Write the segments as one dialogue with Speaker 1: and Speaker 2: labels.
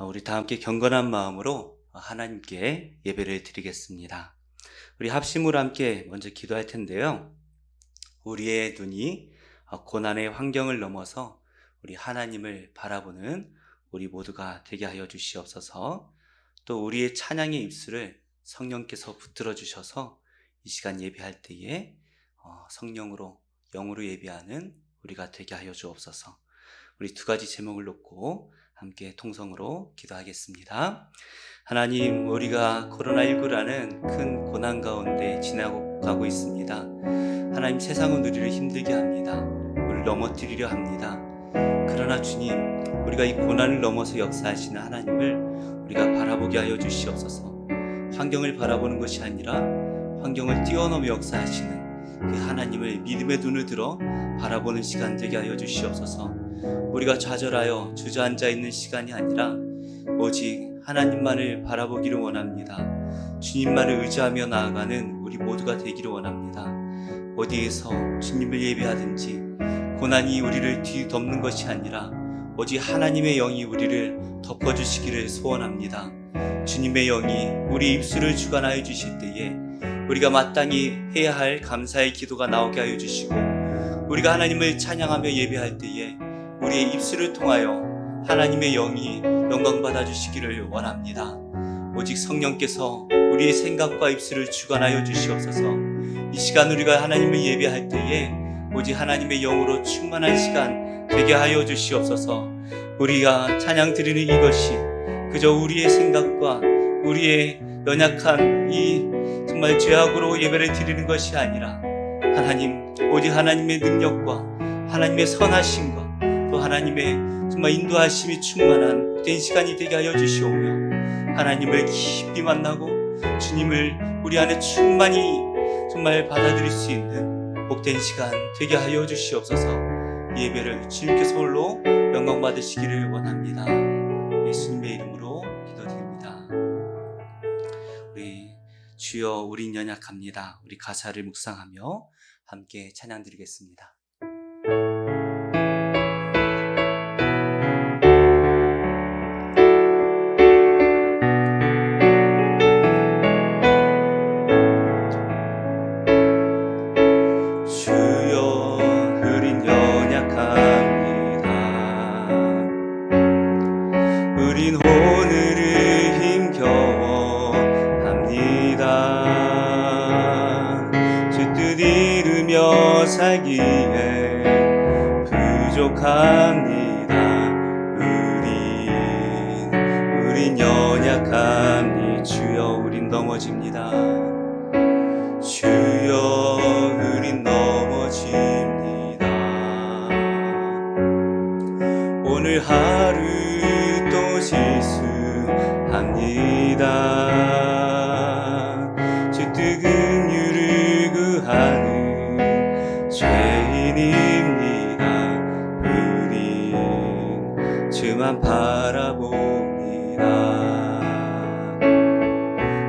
Speaker 1: 우리 다 함께 경건한 마음으로 하나님께 예배를 드리겠습니다. 우리 합심으로 함께 먼저 기도할 텐데요. 우리의 눈이 고난의 환경을 넘어서 우리 하나님을 바라보는 우리 모두가 되게 하여 주시옵소서. 또 우리의 찬양의 입술을 성령께서 붙들어 주셔서 이 시간 예배할 때에 성령으로 영으로 예배하는 우리가 되게 하여 주옵소서. 우리 두 가지 제목을 놓고 함께 통성으로 기도하겠습니다. 하나님, 우리가 코로나19라는 큰 고난 가운데 지나고 가고 있습니다. 하나님, 세상은 우리를 힘들게 합니다. 우리를 넘어뜨리려 합니다. 그러나 주님, 우리가 이 고난을 넘어서 역사하시는 하나님을 우리가 바라보게 하여 주시옵소서. 환경을 바라보는 것이 아니라 환경을 뛰어넘어 역사하시는 그 하나님을 믿음의 눈을 들어 바라보는 시간 되게 하여 주시옵소서. 우리가 좌절하여 주저앉아 있는 시간이 아니라 오직 하나님만을 바라보기를 원합니다. 주님만을 의지하며 나아가는 우리 모두가 되기를 원합니다. 어디에서 주님을 예배하든지 고난이 우리를 뒤덮는 것이 아니라 오직 하나님의 영이 우리를 덮어주시기를 소원합니다. 주님의 영이 우리 입술을 주관하여 주실 때에 우리가 마땅히 해야 할 감사의 기도가 나오게 하여 주시고, 우리가 하나님을 찬양하며 예배할 때에 우리의 입술을 통하여 하나님의 영이 영광 받아 주시기를 원합니다. 오직 성령께서 우리의 생각과 입술을 주관하여 주시옵소서. 이 시간 우리가 하나님을 예배할 때에 오직 하나님의 영으로 충만한 시간 되게 하여 주시옵소서. 우리가 찬양 드리는 이것이 그저 우리의 생각과 우리의 연약한 이 정말 죄악으로 예배를 드리는 것이 아니라 하나님, 오직 하나님의 능력과 하나님의 선하심과 또 하나님의 정말 인도하심이 충만한 복된 시간이 되게 하여 주시오며, 하나님을 깊이 만나고 주님을 우리 안에 충만히 정말 받아들일 수 있는 복된 시간 되게 하여 주시옵소서. 예배를 주님께서 홀로 영광 받으시기를 원합니다. 예수님의 이름으로 기도드립니다. 우리 주여, 우린 연약합니다. 우리 가사를 묵상하며 함께 찬양 드리겠습니다. 우린 오늘을 힘겨워 합니다. 주 뜻 이루며 살기에 부족합니다. 우린 연약합니다. 주여, 우린 넘어집니다. 주여, 우린 넘어집니다. 오늘 하루 또 실수합니다. 주 뜨거운 유를 구하는 죄인입니다. 우린 주만 바라봅니다.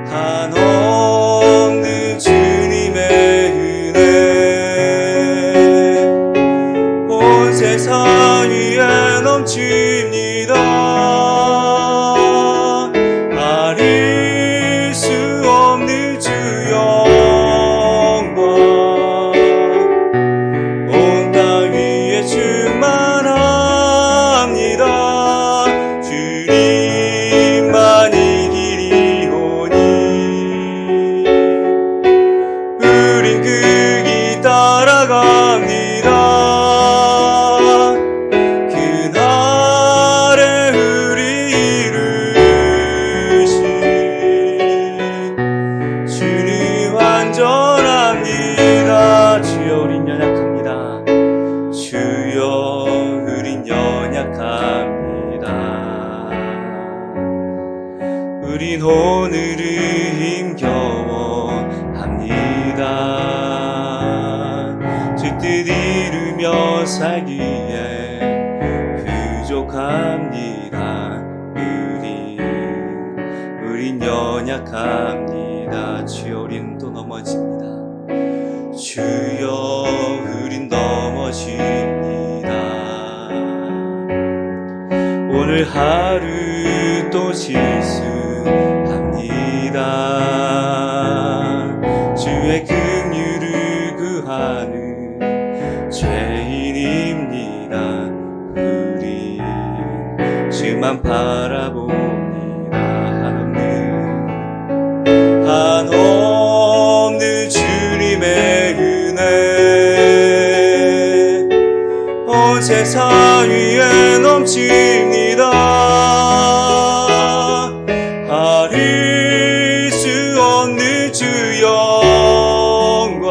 Speaker 1: 한없는 주님의 은혜 온 세상 위에 넘칩니다. 아릴 수 없는 주 영광 온 땅 위에 충만합니다. 주님만이 길이오니 우린 그 길 따라갑니다. 주여, 우린 연약합니다. 주여, 우린 연약합니다. 우린 오늘을 힘겨워 합니다. 주 뜻 이루며 살기에 부족합니다. 우린 연약합니다. 주여, 우린 또 넘어집니다. 주여, 우린 넘어집니다. 오늘 하루 실수합니다. 주의 긍휼을 구하는 죄인입니다. 우리 주만 바라봅니다. 한없는 주님의 은혜 온 세상 위에 넘칩니다. 가릴 수 없는 주 영광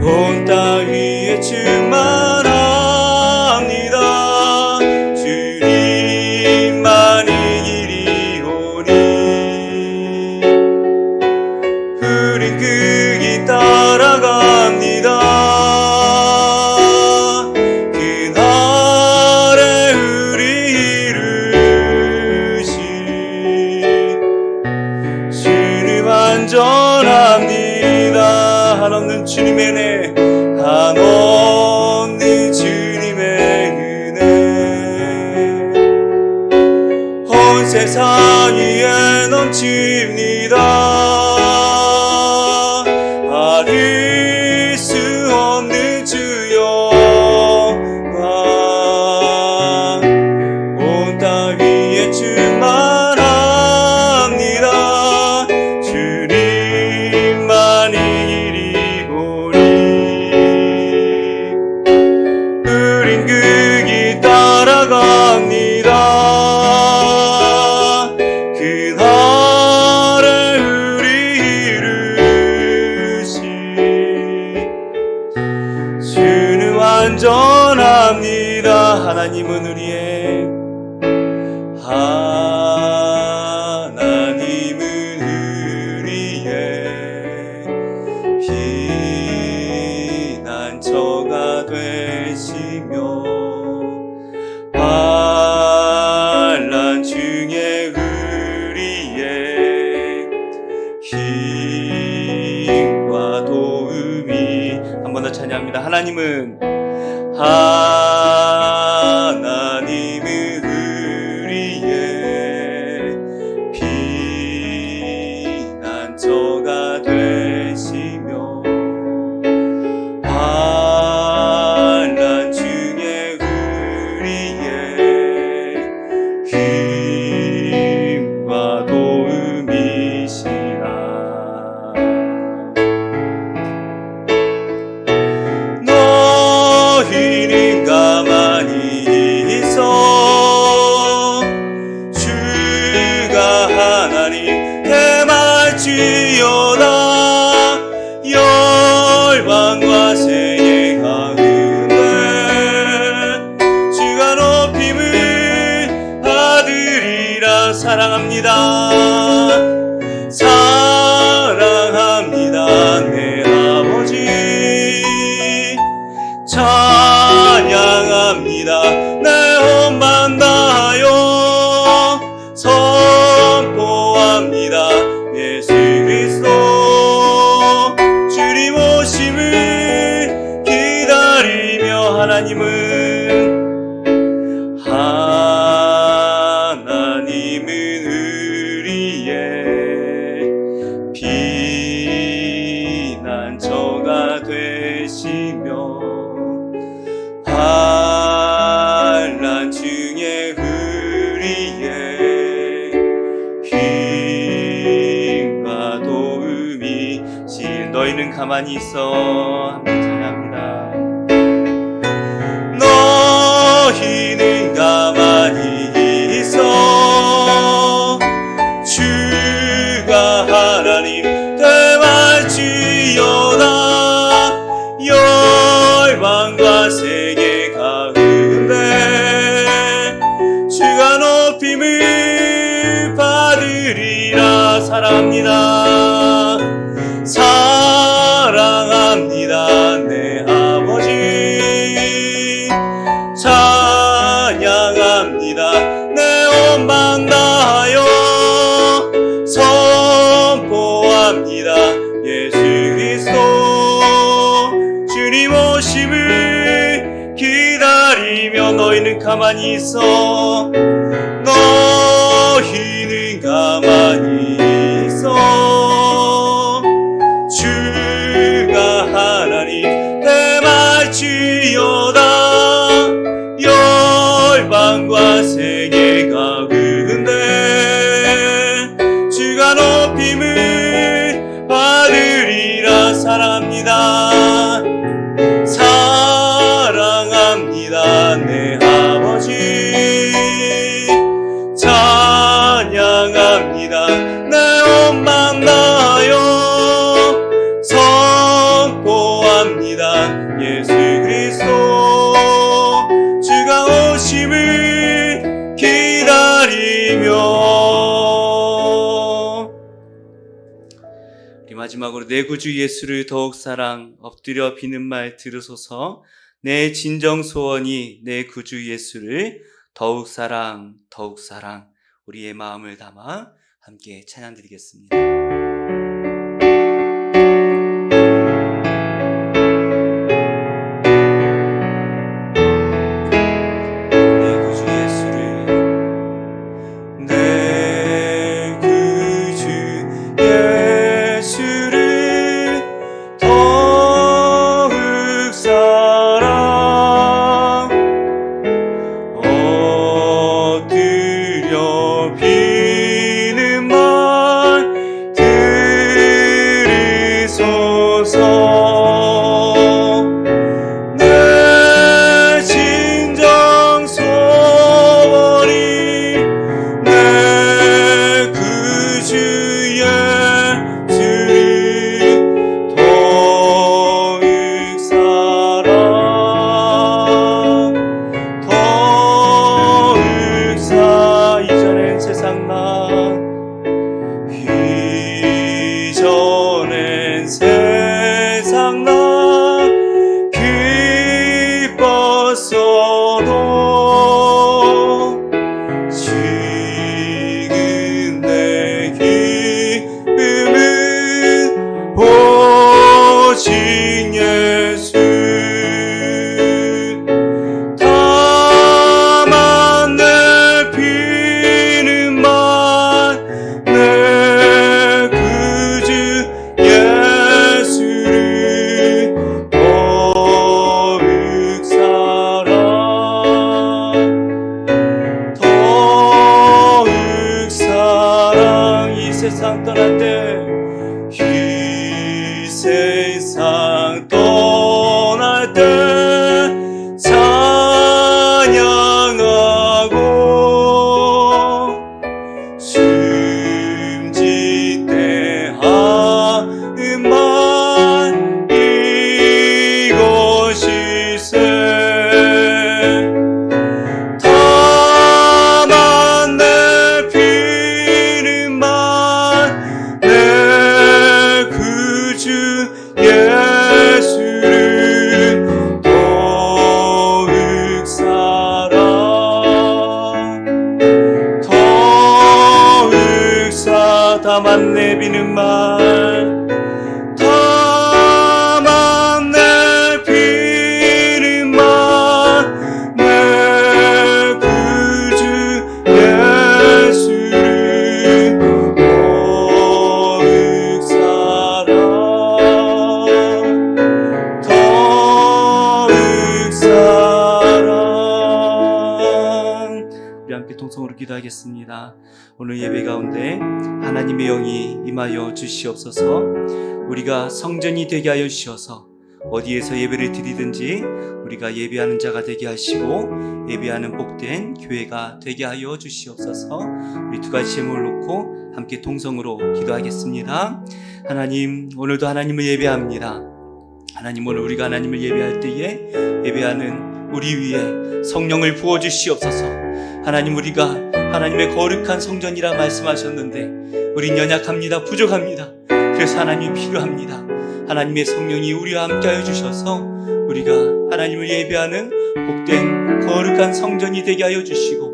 Speaker 1: 온 땅 위에 충만합니다. 주님만이 이리오니 우린 그 길 따라갑니다. 그날에 우리 이루신 주님 안전합니다. 한없는 주님의 은혜, 한없는 주님의 은혜 온 세상 위에 넘칩니다. 가릴 수 없는 주 영광 온 땅 위에 충만합니다. 주님만이 이리오니 우린 그 길 따라갑니다. 그날에 우리 이루신 주는 완전합니다. 하나님은 우리의 피난처가 되시며 환난 중에 우리의 힘과 도움이 한 번 더 찬양합니다. 하나님은 우리의 피난처가 되시며 환난 중에 우리의 힘과 도움이시라. 너희는 가만히 있어 주가 하나님 대말지어다. 열방과 세계 가운데 주가 높임을 받으리라. 사랑합니다. 사랑합니다. 내 아버지 찬양합니다. 내 혼만 다하여 선포합니다. 예수 그리스도 주님 오심을 기다리며 하나님은 우리의 피난처가 되시며 환난 중에 우리의 힘과 도움이 신. 너희는 가만히 있어. 한번 찬양합니다. 너희는 가만히 있어 주가 하나님 대말지어다. 열방과 세계 가운데 주가 높임을 받으리라. 사랑합니다. 사랑합니다. 내 아버지 찬양합니다. 내 온만 다하여 선포합니다. 예수 그리스도 주님 오심을 기다리며 너희는 가만히 있어. 땅과 세계 가운데 주가 높임을 받으리라. 사랑합니다. 사랑합니다. 내 아버지 찬양합니다. 내 온 맘 다하여 선포합니다. 예수 그리스도 주가 오심을 기다리며. 우리 마지막으로 내 구주 예수를 더욱 사랑, 엎드려 비는 말 들으소서. 내 진정 소원이 내 구주 예수를 더욱 사랑, 더욱 사랑. 우리의 마음을 담아 함께 찬양 드리겠습니다. 세상 떠날 때, 이 세상 떠날 때 찬양하고 숨질 때 하는 말 이것일세. 다만 내비는 말, 다만 내비는 말, 내 구주 예수를 더욱 사랑, 더욱 사랑. 우리 함께 통성으로 기도하겠습니다. 오늘 예배 가운데 하나님의 영이 임하여 주시옵소서. 우리가 성전이 되게 하여 주셔서 어디에서 예배를 드리든지 우리가 예배하는 자가 되게 하시고 예배하는 복된 교회가 되게 하여 주시옵소서. 우리 두 가지 제목을 놓고 함께 통성으로 기도하겠습니다. 하나님, 오늘도 하나님을 예배합니다. 하나님, 오늘 우리가 하나님을 예배할 때에 예배하는 우리 위에 성령을 부어주시옵소서. 하나님, 우리가 하나님의 거룩한 성전이라 말씀하셨는데 우린 연약합니다. 부족합니다. 그래서 하나님이 필요합니다. 하나님의 성령이 우리와 함께하여 주셔서 우리가 하나님을 예배하는 복된 거룩한 성전이 되게 하여 주시고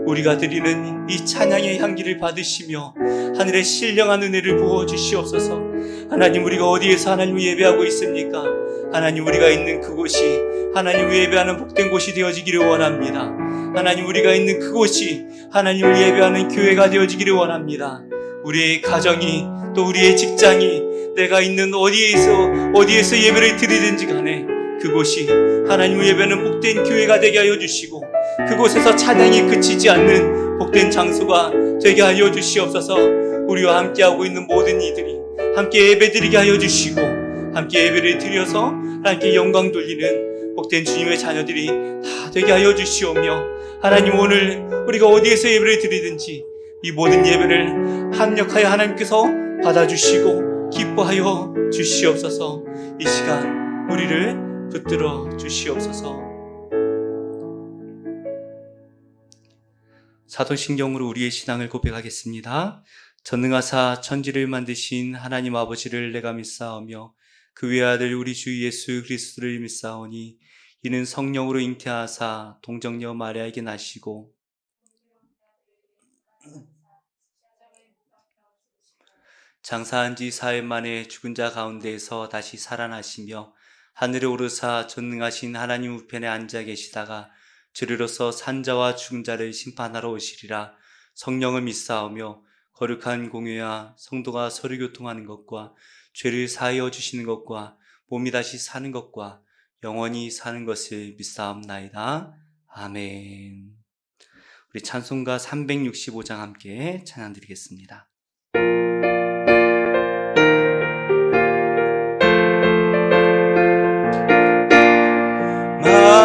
Speaker 1: 우리가 드리는 이 찬양의 향기를 받으시며 하늘의 신령한 은혜를 부어주시옵소서. 하나님, 우리가 어디에서 하나님을 예배하고 있습니까? 하나님, 우리가 있는 그곳이 하나님을 예배하는 복된 곳이 되어지기를 원합니다. 하나님, 우리가 있는 그곳이 하나님을 예배하는 교회가 되어지기를 원합니다. 우리의 가정이, 또 우리의 직장이, 내가 있는 어디에서 예배를 드리든지 간에 그곳이 하나님의 예배는 복된 교회가 되게 하여 주시고 그곳에서 찬양이 그치지 않는 복된 장소가 되게 하여 주시옵소서. 우리와 함께하고 있는 모든 이들이 함께 예배드리게 하여 주시고 함께 예배를 드려서 하나님께 영광 돌리는 복된 주님의 자녀들이 다 되게 하여 주시오며 하나님 오늘 우리가 어디에서 예배를 드리든지 이 모든 예배를 합력하여 하나님께서 받아주시고 기뻐하여 주시옵소서. 이 시간 우리를 붙들어 주시옵소서. 사도신경으로 우리의 신앙을 고백하겠습니다. 전능하사 천지를 만드신 하나님 아버지를 내가 믿사오며 그 외아들 우리 주 예수 그리스도를 믿사오니 이는 성령으로 잉태하사 동정녀 마리아에게 나시고 장사한 지 사흘 만에 죽은 자 가운데에서 다시 살아나시며 하늘에 오르사 전능하신 하나님 우편에 앉아 계시다가 주리로서 산자와 죽은 자를 심판하러 오시리라. 성령을 믿사오며 거룩한 공회와 성도가 서로 교통하는 것과 죄를 사하여 주시는 것과 몸이 다시 사는 것과 영원히 사는 것을 믿사옵나이다. 아멘. 우리 찬송가 365장 함께 찬양 드리겠습니다.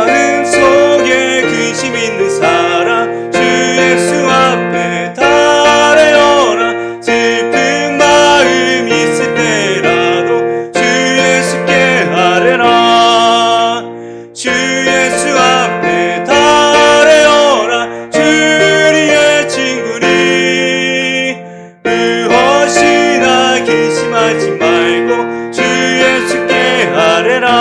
Speaker 1: 마음속에 근심 있는 사람 주 예수 앞에 달아오라. 슬픈 마음 있을 때라도 주 예수께 아뢰라. 주 예수 앞에 달아오라. 주리의 친구니 무엇이나 근심하지 말고 주 예수께 아뢰라.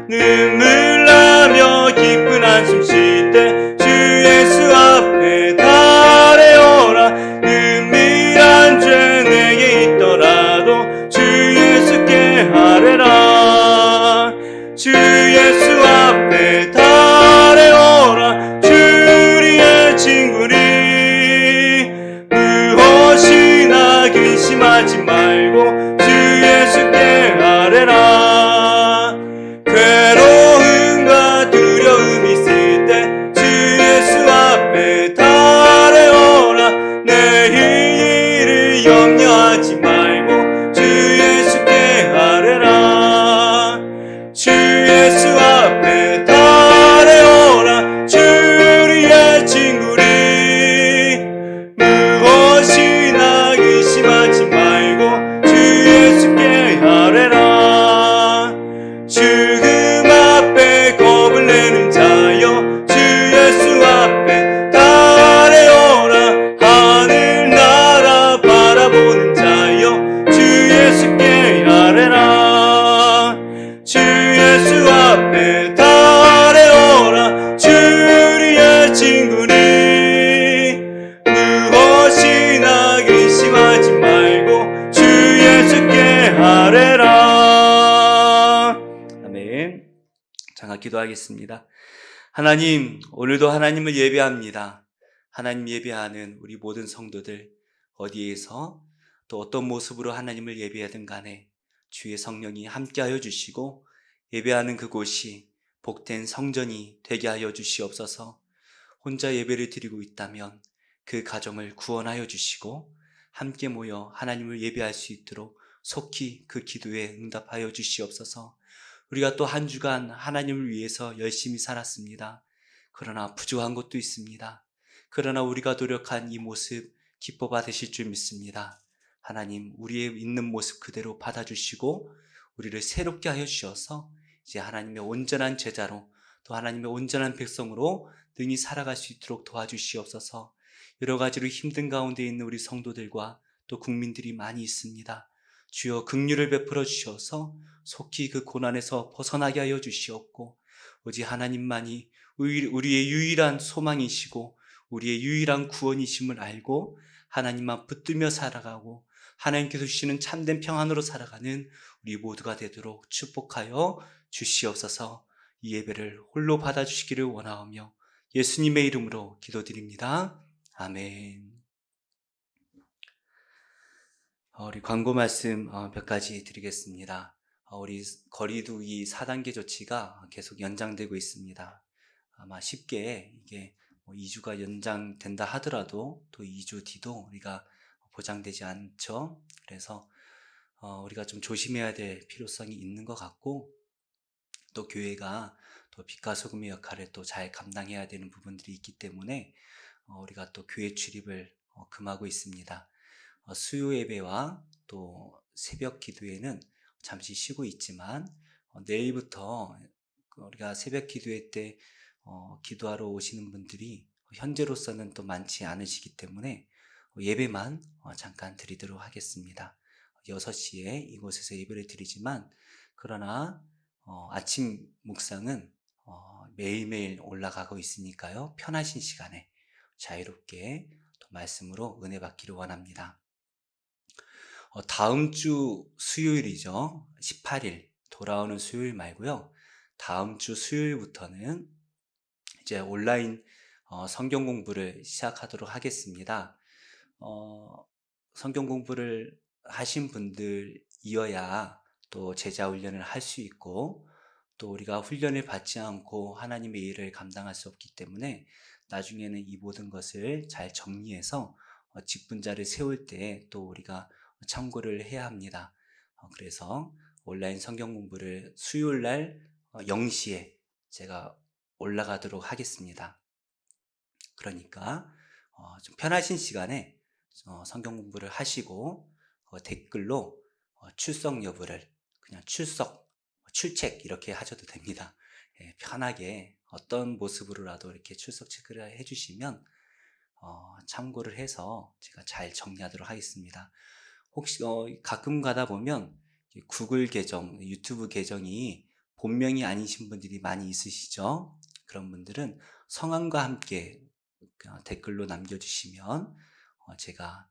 Speaker 1: 눈물 나며 기쁜 한숨 쉴 때 주 예수 앞에 달아오라. 은밀한 죄 내게 있더라도 주 예수께 아뢰라. 주 예수 앞에 달아오라. 주리의 친구니 무엇이나 근심하지 말고 주 예수께 아뢰라. 괴로움과 두려움 있을 때 주 예수 앞에 달아오라. 내일 일을 염려하지 말고 주 예수께 아뢰라. 주 예수 앞에 달아오라. 주리의 친구니 무엇이나 의심하지 말고 주 예수께 아뢰라. 죽음 앞에 겁을 내는 자여 주 예수 앞에 달아오라. 하늘나라 바라보는 자여 주 예수께 아뢰라. 주 예수 앞에 달아오라. 주리의 친구니 무엇이나 의심하지 말고 주 예수께 아뢰라. 아멘. 잠깐 기도하겠습니다. 하나님, 오늘도 하나님을 예배합니다. 하나님 예배하는 우리 모든 성도들 어디에서 또 어떤 모습으로 하나님을 예배하든 간에 주의 성령이 함께하여 주시고 예배하는 그곳이 복된 성전이 되게 하여 주시옵소서. 혼자 예배를 드리고 있다면 그 가정을 구원하여 주시고 함께 모여 하나님을 예배할 수 있도록 속히 그 기도에 응답하여 주시옵소서. 우리가 또 한 주간 하나님을 위해서 열심히 살았습니다. 그러나 부족한 것도 있습니다. 그러나 우리가 노력한 이 모습 기뻐 받으실 줄 믿습니다. 하나님, 우리의 있는 모습 그대로 받아주시고 우리를 새롭게 하여 주셔서 이제 하나님의 온전한 제자로 또 하나님의 온전한 백성으로 능히 살아갈 수 있도록 도와주시옵소서. 여러 가지로 힘든 가운데 있는 우리 성도들과 또 국민들이 많이 있습니다. 주여 긍휼을 베풀어 주셔서 속히 그 고난에서 벗어나게 하여 주시옵고 오직 하나님만이 우리의 유일한 소망이시고 우리의 유일한 구원이심을 알고 하나님만 붙들며 살아가고 하나님께서 주시는 참된 평안으로 살아가는 우리 모두가 되도록 축복하여 주시옵소서. 이 예배를 홀로 받아주시기를 원하오며 예수님의 이름으로 기도드립니다. 아멘. 우리 광고 말씀 몇 가지 드리겠습니다. 우리 거리두기 4단계 조치가 계속 연장되고 있습니다. 아마 쉽게 이게 2주가 연장된다 하더라도 또 2주 뒤도 우리가 보장되지 않죠. 그래서 우리가 좀 조심해야 될 필요성이 있는 것 같고, 또 교회가 또 빛과 소금의 역할을 또 잘 감당해야 되는 부분들이 있기 때문에 우리가 또 교회 출입을 금하고 있습니다. 수요 예배와 또 새벽 기도회는 잠시 쉬고 있지만 내일부터 우리가 새벽 기도회 때 기도하러 오시는 분들이 현재로서는 또 많지 않으시기 때문에 예배만 잠깐 드리도록 하겠습니다. 6시에 이곳에서 예배를 드리지만, 그러나 아침 묵상은 매일매일 올라가고 있으니까요. 편하신 시간에 자유롭게 또 말씀으로 은혜 받기를 원합니다. 다음 주 수요일이죠. 18일 돌아오는 수요일 말고요. 다음 주 수요일부터는 이제 온라인 성경 공부를 시작하도록 하겠습니다. 성경 공부를 하신 분들이어야 또 제자 훈련을 할 수 있고, 또 우리가 훈련을 받지 않고 하나님의 일을 감당할 수 없기 때문에 나중에는 이 모든 것을 잘 정리해서 직분자를 세울 때 또 우리가 참고를 해야 합니다. 그래서 온라인 성경 공부를 수요일 날 0시에 제가 올라가도록 하겠습니다. 그러니까 좀 편하신 시간에 성경 공부를 하시고 댓글로 출석 여부를 그냥 출첵 이렇게 하셔도 됩니다. 편하게 어떤 모습으로라도 이렇게 출석 체크를 해주시면 참고를 해서 제가 잘 정리하도록 하겠습니다. 혹시 가끔 가다 보면 구글 계정, 유튜브 계정이 본명이 아니신 분들이 많이 있으시죠? 그런 분들은 성함과 함께 댓글로 남겨주시면 제가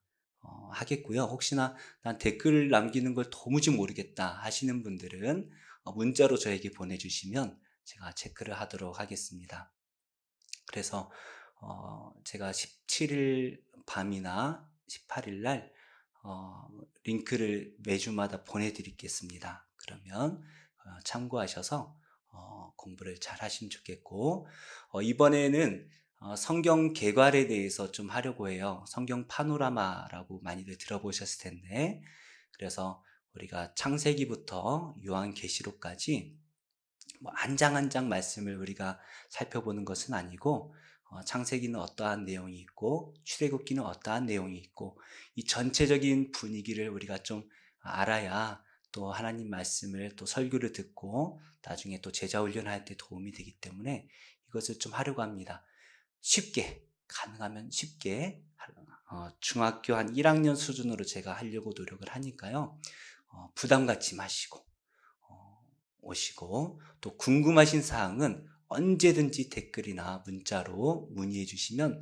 Speaker 1: 하겠고요. 혹시나 난 댓글 남기는 걸 도무지 모르겠다 하시는 분들은 문자로 저에게 보내주시면 제가 체크를 하도록 하겠습니다. 그래서 제가 17일 밤이나 18일 날 링크를 매주마다 보내드리겠습니다. 그러면 참고하셔서 공부를 잘 하시면 좋겠고, 이번에는 성경 개괄에 대해서 좀 하려고 해요. 성경 파노라마라고 많이들 들어보셨을 텐데, 그래서 우리가 창세기부터 요한계시록까지 한 장 한 장 말씀을 우리가 살펴보는 것은 아니고, 창세기는 어떠한 내용이 있고 출애굽기는 어떠한 내용이 있고, 이 전체적인 분위기를 우리가 좀 알아야 또 하나님 말씀을 또 설교를 듣고 나중에 또 제자 훈련할 때 도움이 되기 때문에 이것을 좀 하려고 합니다. 쉽게, 가능하면 쉽게 중학교 한 1학년 수준으로 제가 하려고 노력을 하니까요. 부담 갖지 마시고 오시고, 또 궁금하신 사항은 언제든지 댓글이나 문자로 문의해 주시면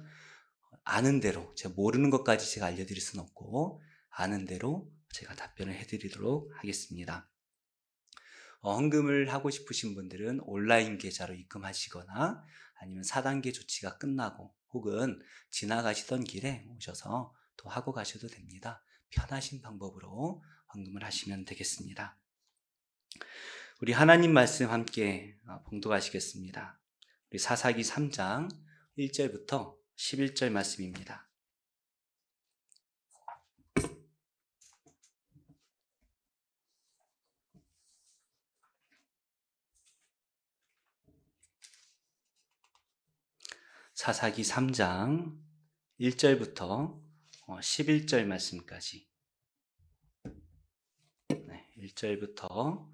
Speaker 1: 아는 대로, 제가 모르는 것까지 제가 알려드릴 수는 없고 아는 대로 제가 답변을 해드리도록 하겠습니다. 헌금을 하고 싶으신 분들은 온라인 계좌로 입금하시거나 아니면 4단계 조치가 끝나고 혹은 지나가시던 길에 오셔서 또 하고 가셔도 됩니다. 편하신 방법으로 헌금을 하시면 되겠습니다. 우리 하나님 말씀 함께 봉독하시겠습니다. 우리 사사기 3장 1절부터 11절 말씀입니다. 사사기 3장 1절부터 11절 말씀까지, 1절부터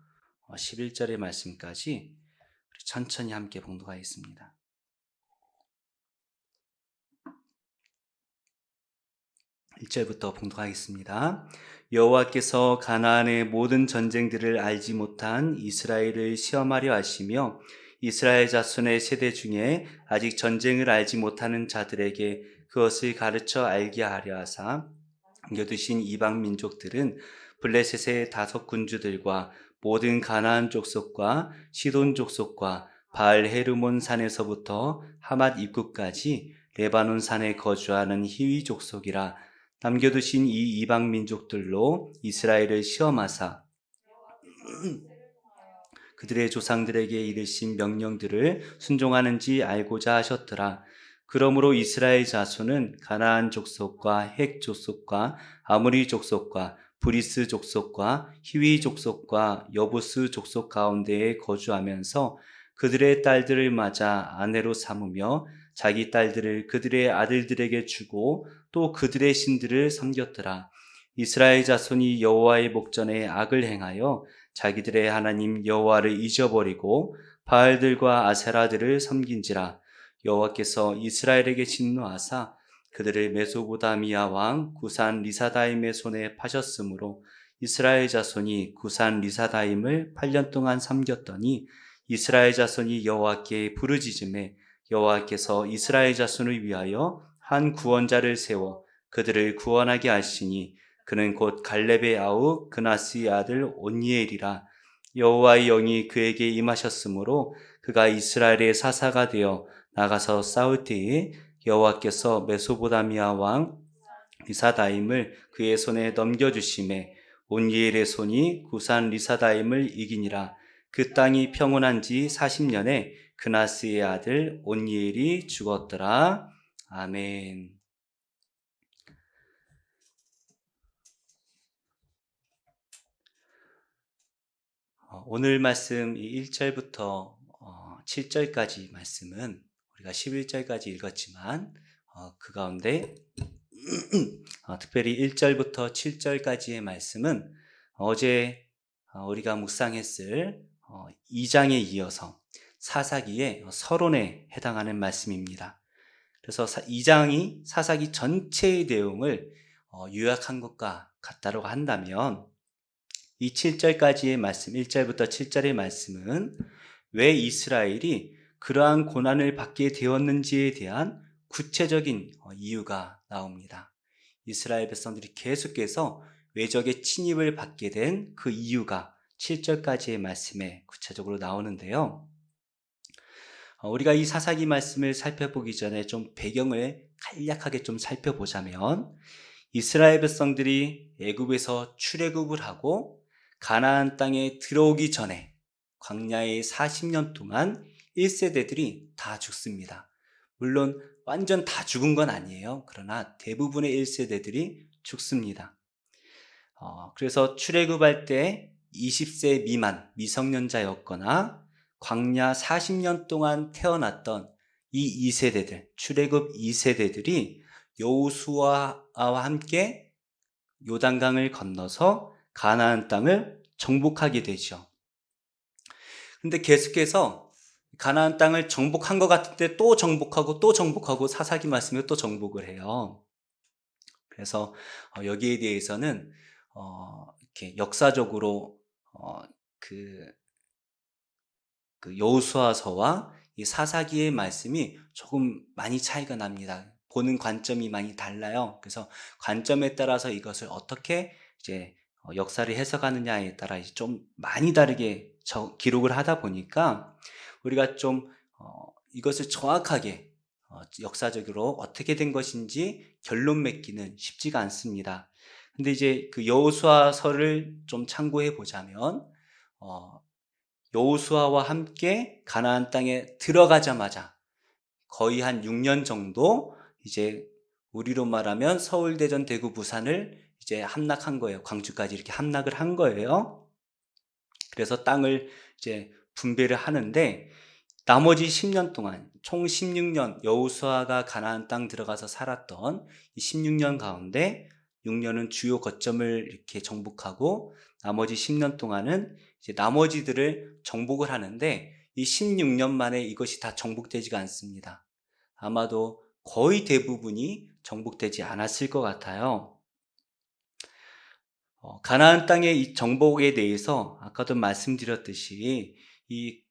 Speaker 1: 11절의 말씀까지 천천히 함께 봉독하겠습니다. (1절부터) 봉독하겠습니다. 여호와께서 가나안의 모든 전쟁들을 알지 못한 이스라엘을 시험하려 하시며 이스라엘 자손의 세대 중에 아직 전쟁을 알지 못하는 자들에게 그것을 가르쳐 알게 하려 하사 남겨두신 이방 민족들은 블레셋의 5 군주들과 모든 가나안 족속과 시돈 족속과 바알 헤르몬 산에서부터 하맛 입구까지 레바논 산에 거주하는 히위 족속이라. 남겨두신 이 이방 민족들로 이스라엘을 시험하사 그들의 조상들에게 이르신 명령들을 순종하는지 알고자 하셨더라. 그러므로 이스라엘 자손은 가나안 족속과 헷 족속과 아모리 족속과 브리스 족속과 히위 족속과 여부스 족속 가운데에 거주하면서 그들의 딸들을 맞아 아내로 삼으며 자기 딸들을 그들의 아들들에게 주고 또 그들의 신들을 섬겼더라. 이스라엘 자손이 여호와의 목전에 악을 행하여 자기들의 하나님 여호와를 잊어버리고 바알들과 아세라들을 섬긴지라. 여호와께서 이스라엘에게 진노하사 그들을 메소보다미아 왕 구산 리사다임의 손에 파셨으므로 이스라엘 자손이 구산 리사다임을 8년 동안 섬겼더니 이스라엘 자손이 여호와께 부르짖음에 여호와께서 이스라엘 자손을 위하여 한 구원자를 세워 그들을 구원하게 하시니 그는 곧 갈렙의 아우 그나스의 아들 온니엘이라. 여호와의 영이 그에게 임하셨으므로 그가 이스라엘의 사사가 되어 나가서 싸울 때에 여호와께서 메소보다미아 왕 리사다임을 그의 손에 넘겨주심에 온니엘의 손이 구산 리사다임을 이기니라. 그 땅이 평온한 지 40년에 그나스의 아들 온니엘이 죽었더라. 아멘. 오늘 말씀 1절부터 7절까지 말씀은 우리가 11절까지 읽었지만 그 가운데 특별히 1절부터 7절까지의 말씀은 어제 우리가 묵상했을 2장에 이어서 사사기의 서론에 해당하는 말씀입니다. 그래서 2장이 사사기 전체의 내용을 요약한 것과 같다고 한다면 이 7절까지의 말씀, 1절부터 7절의 말씀은 왜 이스라엘이 그러한 고난을 받게 되었는지에 대한 구체적인 이유가 나옵니다. 이스라엘 백성들이 계속해서 외적의 침입을 받게 된 그 이유가 7절까지의 말씀에 구체적으로 나오는데요. 우리가 이 사사기 말씀을 살펴보기 전에 좀 배경을 간략하게 좀 살펴보자면 이스라엘 백성들이 애굽에서 출애굽을 하고 가나안 땅에 들어오기 전에 광야의 40년 동안 1세대들이 다 죽습니다. 물론 완전 다 죽은 건 아니에요. 그러나 대부분의 1세대들이 죽습니다. 그래서 출애굽할 때 20세 미만 미성년자였거나 광야 40년 동안 태어났던 이 2세대들, 출애굽 2세대들이 여호수아와 함께 요단강을 건너서 가나안 땅을 정복하게 되죠. 근데 계속해서 가나안 땅을 정복한 것 같은데 또 정복하고 또 정복하고 사사기 말씀에 또 정복을 해요. 그래서 여기에 대해서는 이렇게 역사적으로 그 여호수아서와 이 사사기의 말씀이 조금 많이 차이가 납니다. 보는 관점이 많이 달라요. 그래서 관점에 따라서 이것을 어떻게 이제 역사를 해석하느냐에 따라 좀 많이 다르게 기록을 하다 보니까 우리가 좀 이것을 정확하게 역사적으로 어떻게 된 것인지 결론 맺기는 쉽지가 않습니다. 근데 이제 그 여호수아서를 좀 참고해 보자면 여호수아와 함께 가나안 땅에 들어가자마자 거의 한 6년 정도 이제 우리로 말하면 서울, 대전, 대구, 부산을 이제 함락한 거예요. 광주까지 이렇게 함락을 한 거예요. 그래서 땅을 이제 분배를 하는데 나머지 10년 동안 총 16년 여호수아가 가나안 땅 들어가서 살았던 이 16년 가운데 6년은 주요 거점을 이렇게 정복하고 나머지 10년 동안은 이제 나머지들을 정복을 하는데 이 16년 만에 이것이 다 정복되지가 않습니다. 아마도 거의 대부분이 정복되지 않았을 것 같아요. 가나안 땅의 이 정복에 대해서 아까도 말씀드렸듯이 이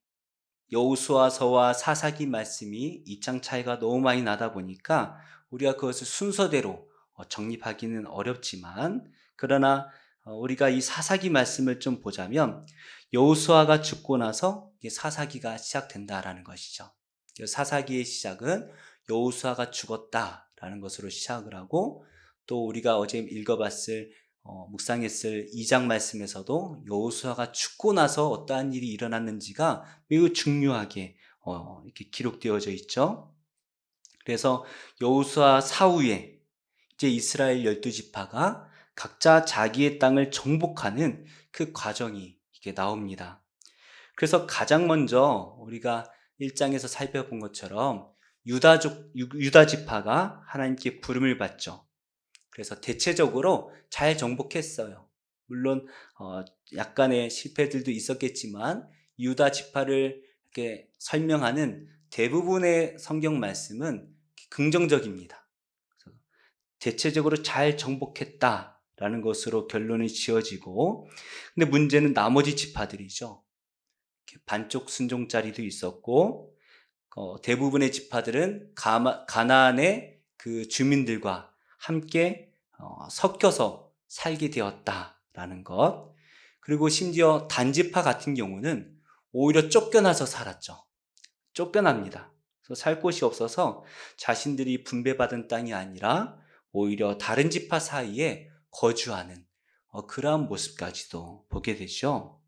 Speaker 1: 여호수아서와 사사기 말씀이 입장 차이가 너무 많이 나다 보니까 우리가 그것을 순서대로 정립하기는 어렵지만 그러나 우리가 이 사사기 말씀을 좀 보자면 여호수아가 죽고 나서 사사기가 시작된다라는 것이죠. 사사기의 시작은 여호수아가 죽었다라는 것으로 시작을 하고 또 우리가 어제 읽어봤을 묵상했을 2장 말씀에서도 여호수아가 죽고 나서 어떠한 일이 일어났는지가 매우 중요하게 이렇게 기록되어져 있죠. 그래서 여호수아 사후에 이제 이스라엘 12지파가 각자 자기의 땅을 정복하는 그 과정이 이게 나옵니다. 그래서 가장 먼저 우리가 1장에서 살펴본 것처럼 유다 지파가 하나님께 부름을 받죠. 그래서 대체적으로 잘 정복했어요. 물론 약간의 실패들도 있었겠지만 유다 지파를 이렇게 설명하는 대부분의 성경 말씀은 긍정적입니다. 그래서 대체적으로 잘 정복했다라는 것으로 결론이 지어지고, 근데 문제는 나머지 지파들이죠. 반쪽 순종짜리도 있었고, 대부분의 지파들은 가나안의 그 주민들과 함께 섞여서 살게 되었다라는 것. 그리고 심지어 단지파 같은 경우는 오히려 쫓겨나서 살았죠. 쫓겨납니다. 그래서 살 곳이 없어서 자신들이 분배받은 땅이 아니라 오히려 다른 지파 사이에 거주하는 그러한 모습까지도 보게 되죠.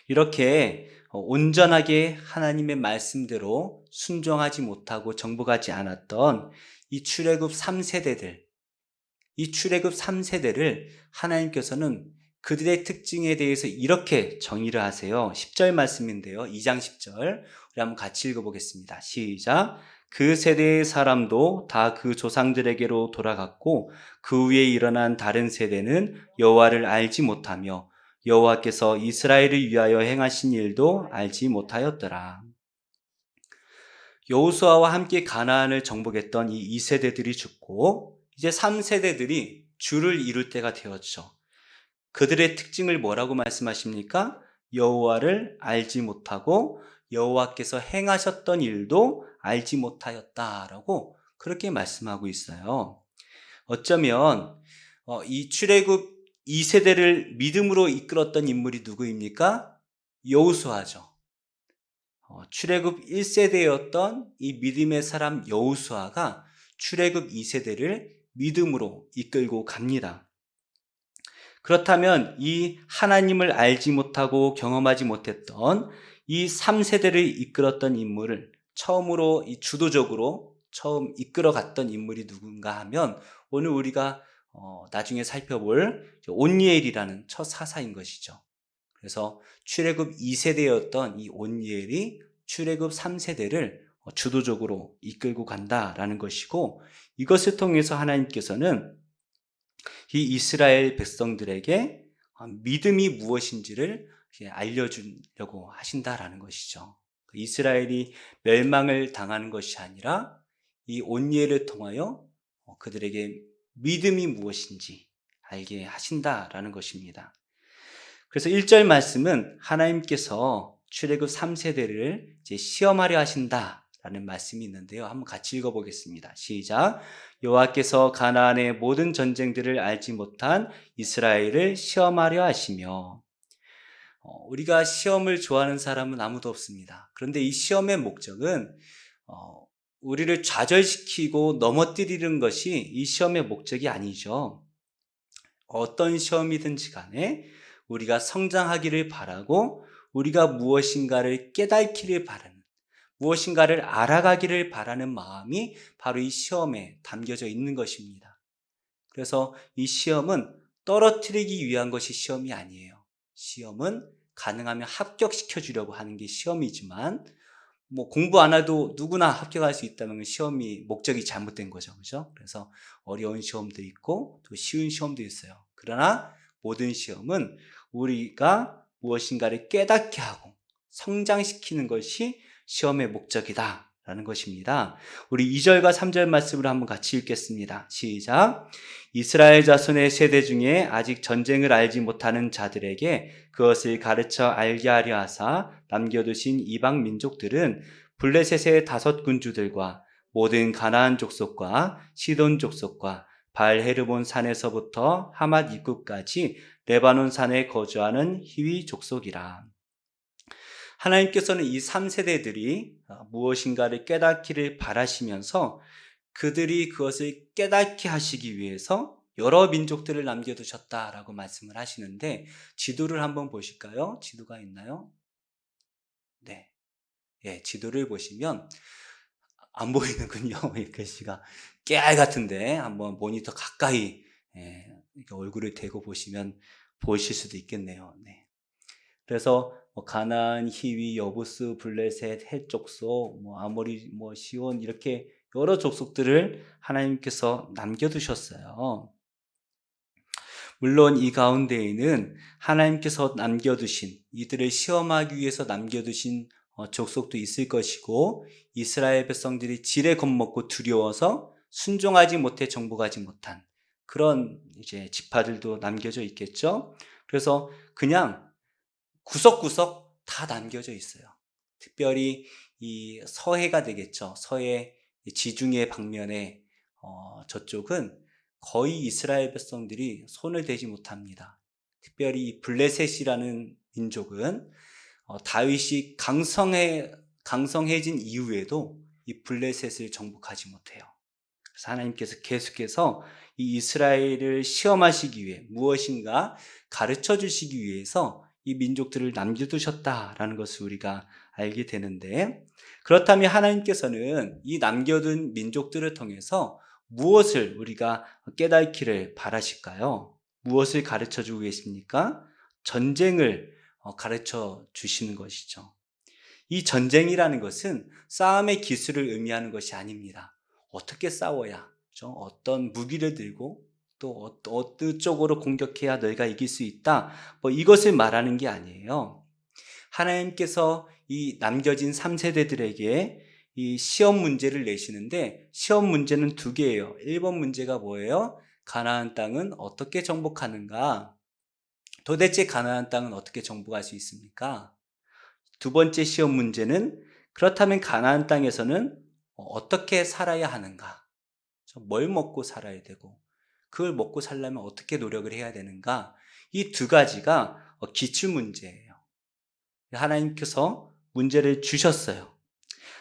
Speaker 1: 이렇게 온전하게 하나님의 말씀대로 순종하지 못하고 정복하지 않았던 이 출애굽 3세대들, 이 출애굽 3세대를 하나님께서는 그들의 특징에 대해서 이렇게 정의를 하세요. 10절 말씀인데요. 2장 10절. 우리 한번 같이 읽어보겠습니다. 시작. 그 세대의 사람도 다 그 조상들에게로 돌아갔고 그 후에 일어난 다른 세대는 여호와를 알지 못하며 여호와께서 이스라엘을 위하여 행하신 일도 알지 못하였더라. 여호수아와 함께 가나안을 정복했던 이 2세대들이 죽고 이제 3세대들이 주를 이룰 때가 되었죠. 그들의 특징을 뭐라고 말씀하십니까? 여호와를 알지 못하고 여호와께서 행하셨던 일도 알지 못하였다라고 그렇게 말씀하고 있어요. 어쩌면 이 출애굽 2세대를 믿음으로 이끌었던 인물이 누구입니까? 여호수아죠. 출애굽 1세대였던 이 믿음의 사람 여호수아가 출애굽 2세대를 믿음으로 이끌고 갑니다. 그렇다면 이 하나님을 알지 못하고 경험하지 못했던 이 3세대를 이끌었던 인물을 처음으로 이 주도적으로 처음 이끌어갔던 인물이 누군가 하면 오늘 우리가 나중에 살펴볼 온니엘이라는 첫 사사인 것이죠. 그래서 출애굽 2세대였던 이 온니엘이 출애굽 3세대를 주도적으로 이끌고 간다라는 것이고, 이것을 통해서 하나님께서는 이 이스라엘 백성들에게 믿음이 무엇인지를 알려주려고 하신다라는 것이죠. 이스라엘이 멸망을 당하는 것이 아니라 이 온니엘을 통하여 그들에게 믿음이 무엇인지 알게 하신다라는 것입니다. 그래서 1절 말씀은 하나님께서 출애굽 3세대를 이제 시험하려 하신다라는 말씀이 있는데요. 한번 같이 읽어보겠습니다. 시작. 여호와께서 가나안의 모든 전쟁들을 알지 못한 이스라엘을 시험하려 하시며. 우리가 시험을 좋아하는 사람은 아무도 없습니다. 그런데 이 시험의 목적은 우리를 좌절시키고 넘어뜨리는 것이 이 시험의 목적이 아니죠. 어떤 시험이든지 간에 우리가 성장하기를 바라고 우리가 무엇인가를 깨닫기를 바라는, 무엇인가를 알아가기를 바라는 마음이 바로 이 시험에 담겨져 있는 것입니다. 그래서 이 시험은 떨어뜨리기 위한 것이 시험이 아니에요. 시험은 가능하면 합격시켜 주려고 하는 게 시험이지만, 공부 안 해도 누구나 합격할 수 있다면 시험이 목적이 잘못된 거죠. 그죠? 그래서 어려운 시험도 있고 또 쉬운 시험도 있어요. 그러나 모든 시험은 우리가 무엇인가를 깨닫게 하고 성장시키는 것이 시험의 목적이다 라는 것입니다. 우리 2절과 3절 말씀을 한번 같이 읽겠습니다. 시작. 이스라엘 자손의 세대 중에 아직 전쟁을 알지 못하는 자들에게 그것을 가르쳐 알게 하려 하사 남겨두신 이방 민족들은 블레셋의 5 군주들과 모든 가나안 족속과 시돈 족속과 발헤르본 산에서부터 하맛 입구까지 레바논 산에 거주하는 히위 족속이라. 하나님께서는 이 3세대들이 무엇인가를 깨닫기를 바라시면서 그들이 그것을 깨닫게 하시기 위해서 여러 민족들을 남겨두셨다라고 말씀을 하시는데 지도를 한번 보실까요? 지도가 있나요? 네. 예, 지도를 보시면 안 보이는군요. 이 글씨가 깨알 같은데 한번 모니터 가까이 이렇게 얼굴을 대고 보시면 보이실 수도 있겠네요. 네. 그래서 뭐 가나안, 히위, 여부스, 블레셋, 헷 족속, 뭐 아모리, 뭐 시온 이렇게 여러 족속들을 하나님께서 남겨두셨어요. 물론 이 가운데에는 하나님께서 남겨두신 이들을 시험하기 위해서 남겨두신 족속도 있을 것이고 이스라엘 백성들이 지레 겁먹고 두려워서 순종하지 못해 정복하지 못한 그런 이제 지파들도 남겨져 있겠죠. 그래서 그냥 구석구석 다 남겨져 있어요. 특별히 이 서해가 되겠죠. 서해 지중해 방면에 저쪽은 거의 이스라엘 백성들이 손을 대지 못합니다. 특별히 이 블레셋이라는 민족은 다윗이 강성해진 이후에도 이 블레셋을 정복하지 못해요. 그래서 하나님께서 계속해서 이 이스라엘을 시험하시기 위해 무엇인가 가르쳐 주시기 위해서 이 민족들을 남겨두셨다라는 것을 우리가 알게 되는데, 그렇다면 하나님께서는 이 남겨둔 민족들을 통해서 무엇을 우리가 깨닫기를 바라실까요? 무엇을 가르쳐 주고 계십니까? 전쟁을 가르쳐 주시는 것이죠. 이 전쟁이라는 것은 싸움의 기술을 의미하는 것이 아닙니다. 어떻게 싸워야, 그렇죠? 어떤 무기를 들고 또 어느 쪽으로 공격해야 너희가 이길 수 있다, 뭐 이것을 말하는 게 아니에요. 하나님께서 이 남겨진 3세대들에게 이 시험 문제를 내시는데 시험 문제는 두 개예요. 1번 문제가 뭐예요? 가나안 땅은 어떻게 정복하는가? 도대체 가나안 땅은 어떻게 정복할 수 있습니까? 두 번째 시험 문제는 그렇다면 가나안 땅에서는 어떻게 살아야 하는가? 뭘 먹고 살아야 되고 그걸 먹고 살려면 어떻게 노력을 해야 되는가? 이 두 가지가 기출 문제예요. 하나님께서 문제를 주셨어요.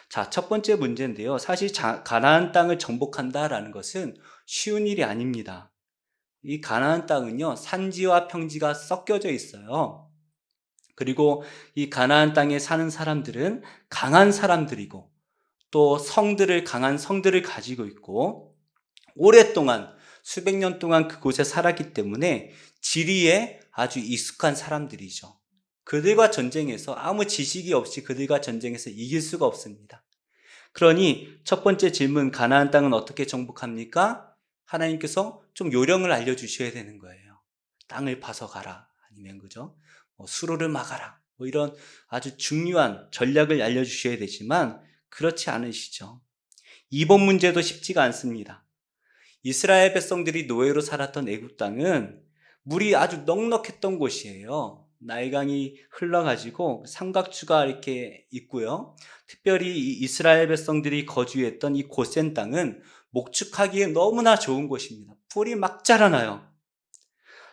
Speaker 1: 자, 첫 번째 문제인데요. 사실 가나안 땅을 정복한다라는 것은 쉬운 일이 아닙니다. 이 가나안 땅은요, 산지와 평지가 섞여져 있어요. 그리고 이 가나안 땅에 사는 사람들은 강한 사람들이고 또 강한 성들을 가지고 있고 오랫동안 수백 년 동안 그곳에 살았기 때문에 지리에 아주 익숙한 사람들이죠. 그들과 전쟁해서 아무 지식이 없이 그들과 전쟁해서 이길 수가 없습니다. 그러니 첫 번째 질문, 가나안 땅은 어떻게 정복합니까? 하나님께서 좀 요령을 알려주셔야 되는 거예요. 땅을 파서 가라, 아니면 그죠? 수로를 막아라, 뭐 이런 아주 중요한 전략을 알려주셔야 되지만 그렇지 않으시죠. 2번 문제도 쉽지가 않습니다. 이스라엘 백성들이 노예로 살았던 애굽 땅은 물이 아주 넉넉했던 곳이에요. 나일강이 흘러가지고 삼각주가 이렇게 있고요. 특별히 이 이스라엘 백성들이 거주했던 이 고센 땅은 목축하기에 너무나 좋은 곳입니다. 풀이 막 자라나요.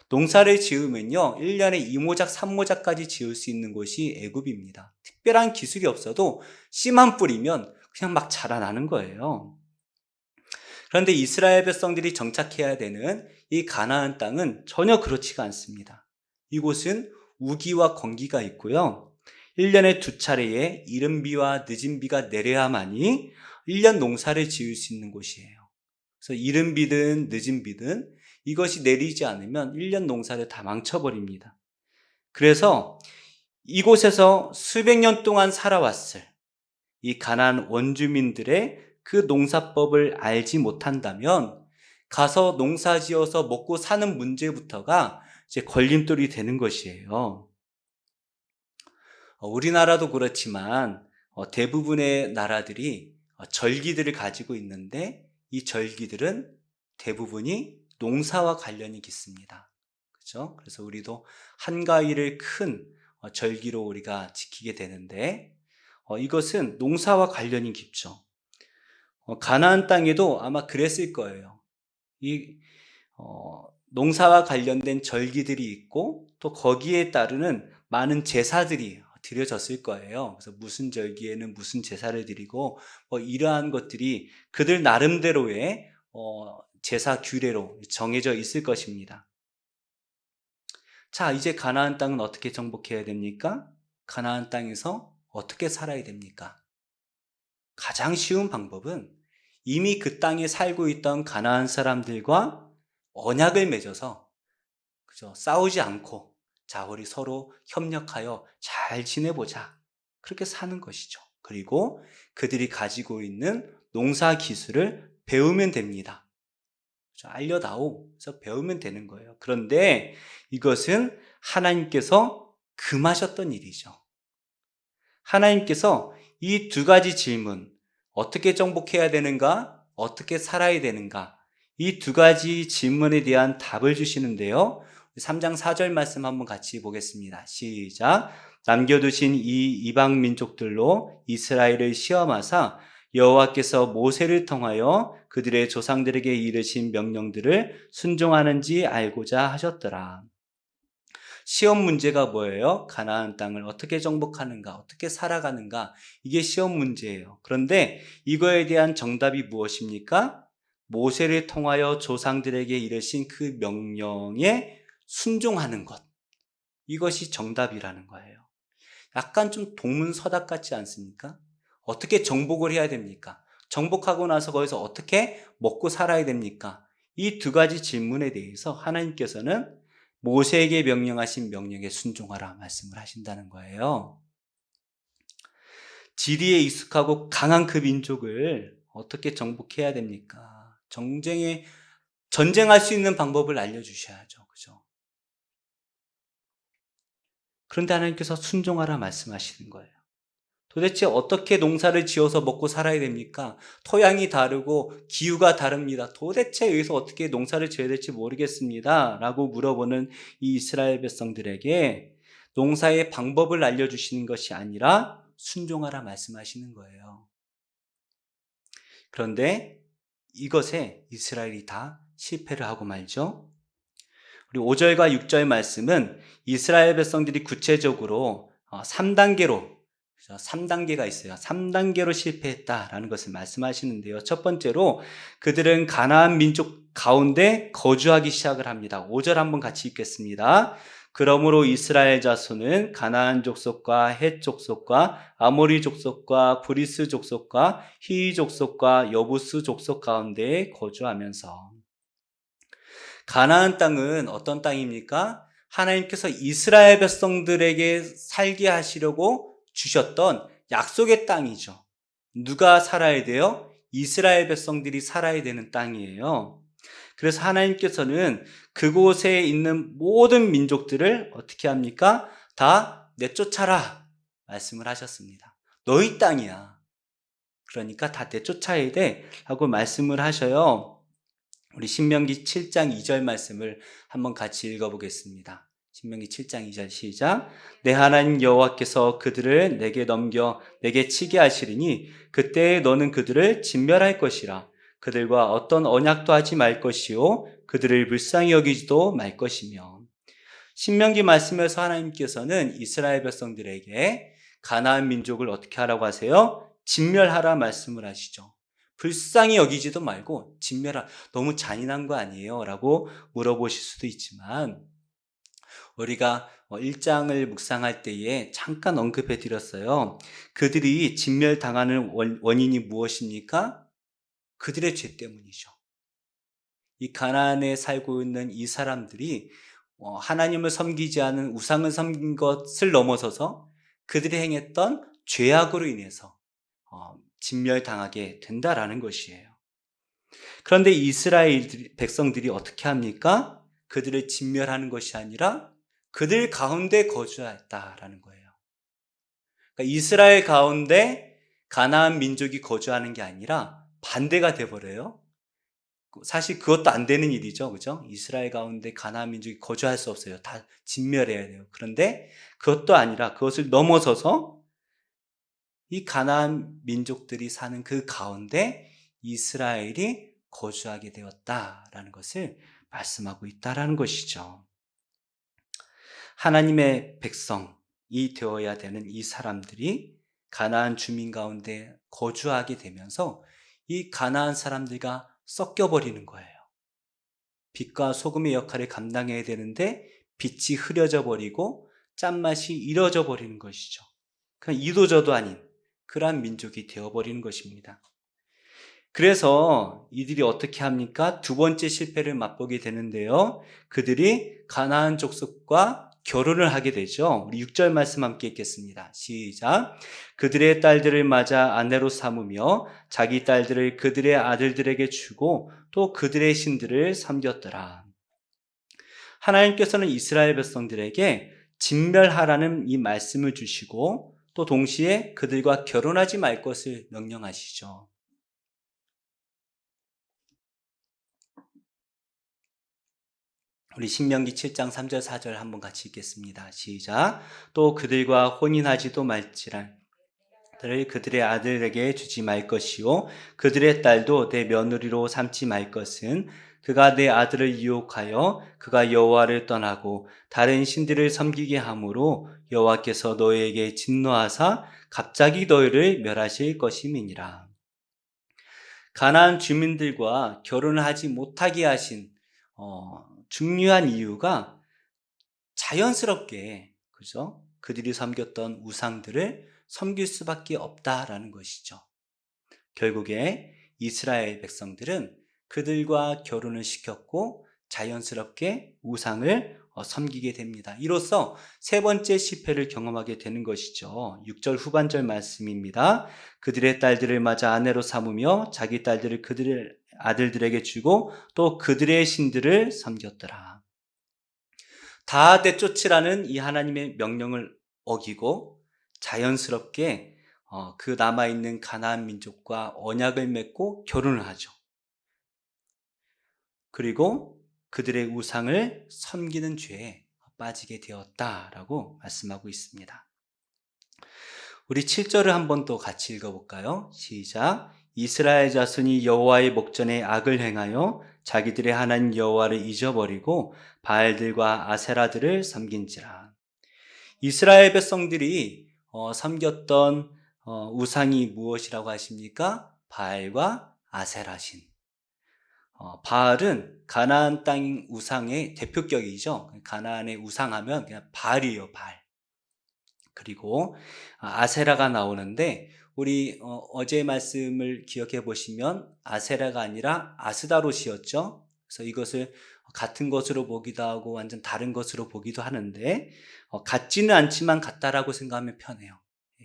Speaker 1: 농사를 지으면요, 1년에 2모작, 3모작까지 지을 수 있는 곳이 애굽입니다. 특별한 기술이 없어도 씨만 뿌리면 그냥 막 자라나는 거예요. 그런데 이스라엘 백성들이 정착해야 되는 이 가나안 땅은 전혀 그렇지가 않습니다. 이곳은 우기와 건기가 있고요. 1년에 두 차례의 이른 비와 늦은 비가 내려야만이 1년 농사를 지을 수 있는 곳이에요. 그래서 이른 비든 늦은 비든 이것이 내리지 않으면 1년 농사를 다 망쳐버립니다. 그래서 이곳에서 수백 년 동안 살아왔을 이 가나안 원주민들의 그 농사법을 알지 못한다면 가서 농사 지어서 먹고 사는 문제부터가 이제 걸림돌이 되는 것이에요. 우리나라도 그렇지만 대부분의 나라들이 절기들을 가지고 있는데 이 절기들은 대부분이 농사와 관련이 깊습니다. 그렇죠? 그래서 우리도 한가위를 큰 절기로 우리가 지키게 되는데 이것은 농사와 관련이 깊죠. 가나안 땅에도 아마 그랬을 거예요. 이 농사와 관련된 절기들이 있고 또 거기에 따르는 많은 제사들이 드려졌을 거예요. 그래서 무슨 절기에는 무슨 제사를 드리고 이러한 것들이 그들 나름대로의 제사 규례로 정해져 있을 것입니다. 자, 이제 가나안 땅은 어떻게 정복해야 됩니까? 가나안 땅에서 어떻게 살아야 됩니까? 가장 쉬운 방법은 이미 그 땅에 살고 있던 가나안 사람들과 언약을 맺어서 그죠? 싸우지 않고 자, 우리 서로 협력하여 잘 지내보자. 그렇게 사는 것이죠. 그리고 그들이 가지고 있는 농사 기술을 배우면 됩니다. 그죠? 알려다오. 그래서 배우면 되는 거예요. 그런데 이것은 하나님께서 금하셨던 일이죠. 하나님께서 이 두 가지 질문, 어떻게 정복해야 되는가? 어떻게 살아야 되는가? 이 두 가지 질문에 대한 답을 주시는데요. 3장 4절 말씀 한번 같이 보겠습니다. 시작. 남겨두신 이 이방 민족들로 이스라엘을 시험하사 여호와께서 모세를 통하여 그들의 조상들에게 이르신 명령들을 순종하는지 알고자 하셨더라. 시험 문제가 뭐예요? 가나안 땅을 어떻게 정복하는가, 어떻게 살아가는가, 이게 시험 문제예요. 그런데 이거에 대한 정답이 무엇입니까? 모세를 통하여 조상들에게 이르신 그 명령에 순종하는 것. 이것이 정답이라는 거예요. 약간 좀 동문서답 같지 않습니까? 어떻게 정복을 해야 됩니까? 정복하고 나서 거기서 어떻게 먹고 살아야 됩니까? 이 두 가지 질문에 대해서 하나님께서는 모세에게 명령하신 명령에 순종하라 말씀을 하신다는 거예요. 지리에 익숙하고 강한 그 민족을 어떻게 정복해야 됩니까? 전쟁할 수 있는 방법을 알려주셔야죠. 그죠? 그런데 하나님께서 순종하라 말씀하시는 거예요. 도대체 어떻게 농사를 지어서 먹고 살아야 됩니까? 토양이 다르고 기후가 다릅니다. 도대체 여기서 어떻게 농사를 지어야 될지 모르겠습니다. 라고 물어보는 이 이스라엘 백성들에게 농사의 방법을 알려주시는 것이 아니라 순종하라 말씀하시는 거예요. 그런데 이것에 이스라엘이 다 실패를 하고 말죠. 우리 5절과 6절 말씀은 이스라엘 백성들이 구체적으로 3단계로 3단계가 있어요. 3단계로 실패했다라는 것을 말씀하시는데요. 첫 번째로 그들은 가나안 민족 가운데 거주하기 시작을 합니다. 5절 한번 같이 읽겠습니다. 그러므로 이스라엘 자손은 가나안 족속과 헷 족속과 아모리 족속과 브리스 족속과 히위 족속과 여부스 족속 가운데 거주하면서 가나안 땅은 어떤 땅입니까? 하나님께서 이스라엘 백성들에게 살게 하시려고 주셨던 약속의 땅이죠. 누가 살아야 돼요? 이스라엘 백성들이 살아야 되는 땅이에요. 그래서 하나님께서는 그곳에 있는 모든 민족들을 어떻게 합니까? 다 내쫓아라 말씀을 하셨습니다. 너희 땅이야. 그러니까 다 내쫓아야 돼 하고 말씀을 하셔요. 우리 신명기 7장 2절 말씀을 한번 같이 읽어보겠습니다. 신명기 7장 2절 시작. 내 하나님 여호와께서 그들을 내게 넘겨 내게 치게 하시리니 그때 너는 그들을 진멸할 것이라. 그들과 어떤 언약도 하지 말 것이요 그들을 불쌍히 여기지도 말 것이며. 신명기 말씀에서 하나님께서는 이스라엘 백성들에게 가나안 민족을 어떻게 하라고 하세요? 진멸하라 말씀을 하시죠. 불쌍히 여기지도 말고 진멸하, 너무 잔인한 거 아니에요? 라고 물어보실 수도 있지만 우리가 1장을 묵상할 때에 잠깐 언급해 드렸어요. 그들이 진멸당하는 원인이 무엇입니까? 그들의 죄 때문이죠. 이 가나안에 살고 있는 이 사람들이 하나님을 섬기지 않은 우상을 섬긴 것을 넘어서서 그들이 행했던 죄악으로 인해서 진멸당하게 된다라는 것이에요. 그런데 이스라엘 백성들이 어떻게 합니까? 그들을 진멸하는 것이 아니라 그들 가운데 거주했다라는 거예요. 그러니까 이스라엘 가운데 가나안 민족이 거주하는 게 아니라 반대가 돼버려요. 사실 그것도 안 되는 일이죠. 그죠? 이스라엘 가운데 가나안 민족이 거주할 수 없어요. 다 진멸해야 돼요. 그런데 그것도 아니라 그것을 넘어서서 이 가나안 민족들이 사는 그 가운데 이스라엘이 거주하게 되었다라는 것을 말씀하고 있다라는 것이죠. 하나님의 백성이 되어야 되는 이 사람들이 가나안 주민 가운데 거주하게 되면서 이 가나안 사람들과 섞여버리는 거예요. 빛과 소금의 역할을 감당해야 되는데 빛이 흐려져 버리고 짠맛이 잃어져 버리는 것이죠. 그냥 이도저도 아닌 그러한 민족이 되어버리는 것입니다. 그래서 이들이 어떻게 합니까? 두 번째 실패를 맛보게 되는데요. 그들이 가나안 족속과 결혼을 하게 되죠. 우리 6절 말씀 함께 읽겠습니다. 시작. 그들의 딸들을 맞아 아내로 삼으며 자기 딸들을 그들의 아들들에게 주고 또 그들의 신들을 섬겼더라. 하나님께서는 이스라엘 백성들에게 진멸하라는 이 말씀을 주시고 또 동시에 그들과 결혼하지 말 것을 명령하시죠. 우리 신명기 7장 3절 4절 한번 같이 읽겠습니다. 시작. 또 그들과 혼인하지도 말지란 들을 그들의 아들에게 주지 말 것이요 그들의 딸도 내 며느리로 삼지 말 것은 그가 내 아들을 유혹하여 그가 여호와를 떠나고 다른 신들을 섬기게 함으로 여호와께서 너희에게 진노하사 갑자기 너희를 멸하실 것임이니라. 가나안 주민들과 결혼을 하지 못하게 하신 중요한 이유가 자연스럽게 그죠? 그들이 섬겼던 우상들을 섬길 수밖에 없다라는 것이죠. 결국에 이스라엘 백성들은 그들과 결혼을 시켰고 자연스럽게 우상을 섬기게 됩니다. 이로써 세 번째 실패를 경험하게 되는 것이죠. 6절 후반절 말씀입니다. 그들의 딸들을 맞아 아내로 삼으며 자기 딸들을 그들의 아들들에게 주고 또 그들의 신들을 섬겼더라. 다 내쫓으라는 이 하나님의 명령을 어기고 자연스럽게 그 남아있는 가나안 민족과 언약을 맺고 결혼을 하죠. 그리고 그들의 우상을 섬기는 죄에 빠지게 되었다라고 말씀하고 있습니다. 우리 7절을 한번 또 같이 읽어볼까요? 시작. 이스라엘 자손이 여호와의 목전에 악을 행하여 자기들의 하나님 여호와를 잊어버리고 바알들과 아세라들을 섬긴지라. 이스라엘 백성들이 섬겼던 우상이 무엇이라고 하십니까? 바알과 아세라신. 바알은 가나안 땅 우상의 대표격이죠. 가나안의 우상하면 그냥 바알이에요, 바알. 그리고 아세라가 나오는데 우리 어제 말씀을 기억해 보시면 아세라가 아니라 아스다롯이었죠. 그래서 이것을 같은 것으로 보기도 하고 완전 다른 것으로 보기도 하는데 같지는 않지만 같다라고 생각하면 편해요.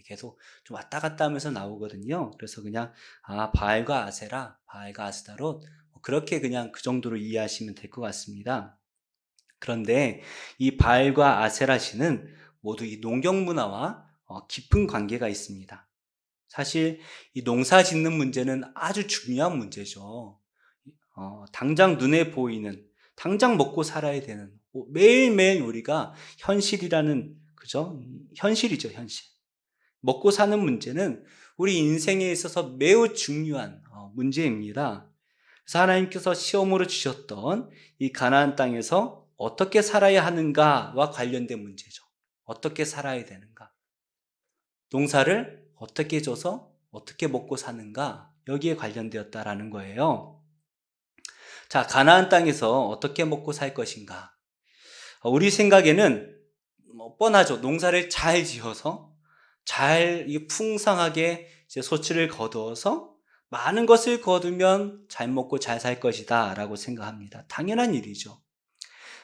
Speaker 1: 계속 좀 왔다 갔다 하면서 나오거든요. 그래서 그냥 바알과 아세라, 바알과 아스다롯 그렇게 그냥 그 정도로 이해하시면 될 것 같습니다. 그런데 이 바알과 아세라 신은 모두 이 농경 문화와 깊은 관계가 있습니다. 사실 이 농사 짓는 문제는 아주 중요한 문제죠. 당장 눈에 보이는, 당장 먹고 살아야 되는, 매일매일 우리가 현실이라는, 그죠? 현실이죠, 현실. 먹고 사는 문제는 우리 인생에 있어서 매우 중요한 문제입니다. 그래서 하나님께서 시험으로 주셨던 이 가나안 땅에서 어떻게 살아야 하는가와 관련된 문제죠. 어떻게 살아야 되는가? 농사를 어떻게 져서 어떻게 먹고 사는가? 여기에 관련되었다라는 거예요. 자, 가나안 땅에서 어떻게 먹고 살 것인가? 우리 생각에는 뻔하죠. 농사를 잘 지어서 잘 풍성하게 이제 소출을 거두어서 많은 것을 거두면 잘 먹고 잘 살 것이다 라고 생각합니다. 당연한 일이죠.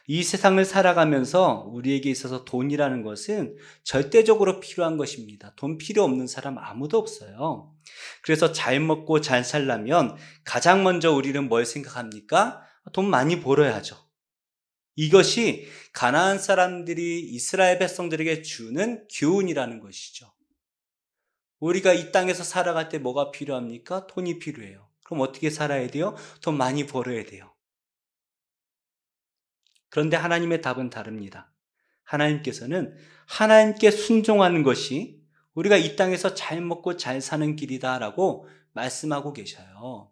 Speaker 1: 이 세상을 살아가면서 우리에게 있어서 돈이라는 것은 절대적으로 필요한 것입니다. 돈 필요 없는 사람 아무도 없어요. 그래서 잘 먹고 잘 살려면 가장 먼저 우리는 뭘 생각합니까? 돈 많이 벌어야죠. 이것이 가나안 사람들이 이스라엘 백성들에게 주는 교훈이라는 것이죠. 우리가 이 땅에서 살아갈 때 뭐가 필요합니까? 돈이 필요해요. 그럼 어떻게 살아야 돼요? 돈 많이 벌어야 돼요. 그런데 하나님의 답은 다릅니다. 하나님께서는 하나님께 순종하는 것이 우리가 이 땅에서 잘 먹고 잘 사는 길이다라고 말씀하고 계셔요.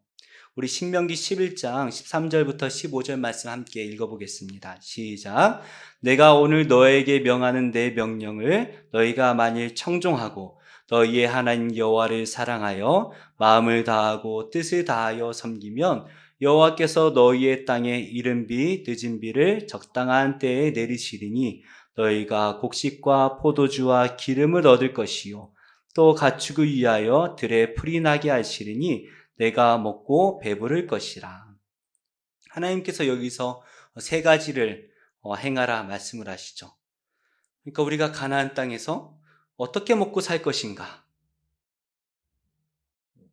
Speaker 1: 우리 신명기 11장 13절부터 15절 말씀 함께 읽어보겠습니다. 시작. 내가 오늘 너에게 명하는 내 명령을 너희가 만일 청종하고 너희의 하나님 여호와를 사랑하여 마음을 다하고 뜻을 다하여 섬기면 여호와께서 너희의 땅에 이른 비 늦은 비를 적당한 때에 내리시리니 너희가 곡식과 포도주와 기름을 얻을 것이요 또 가축을 위하여 들에 풀이 나게 하시리니 내가 먹고 배부를 것이라. 하나님께서 여기서 세 가지를 행하라 말씀을 하시죠. 그러니까 우리가 가나안 땅에서 어떻게 먹고 살 것인가,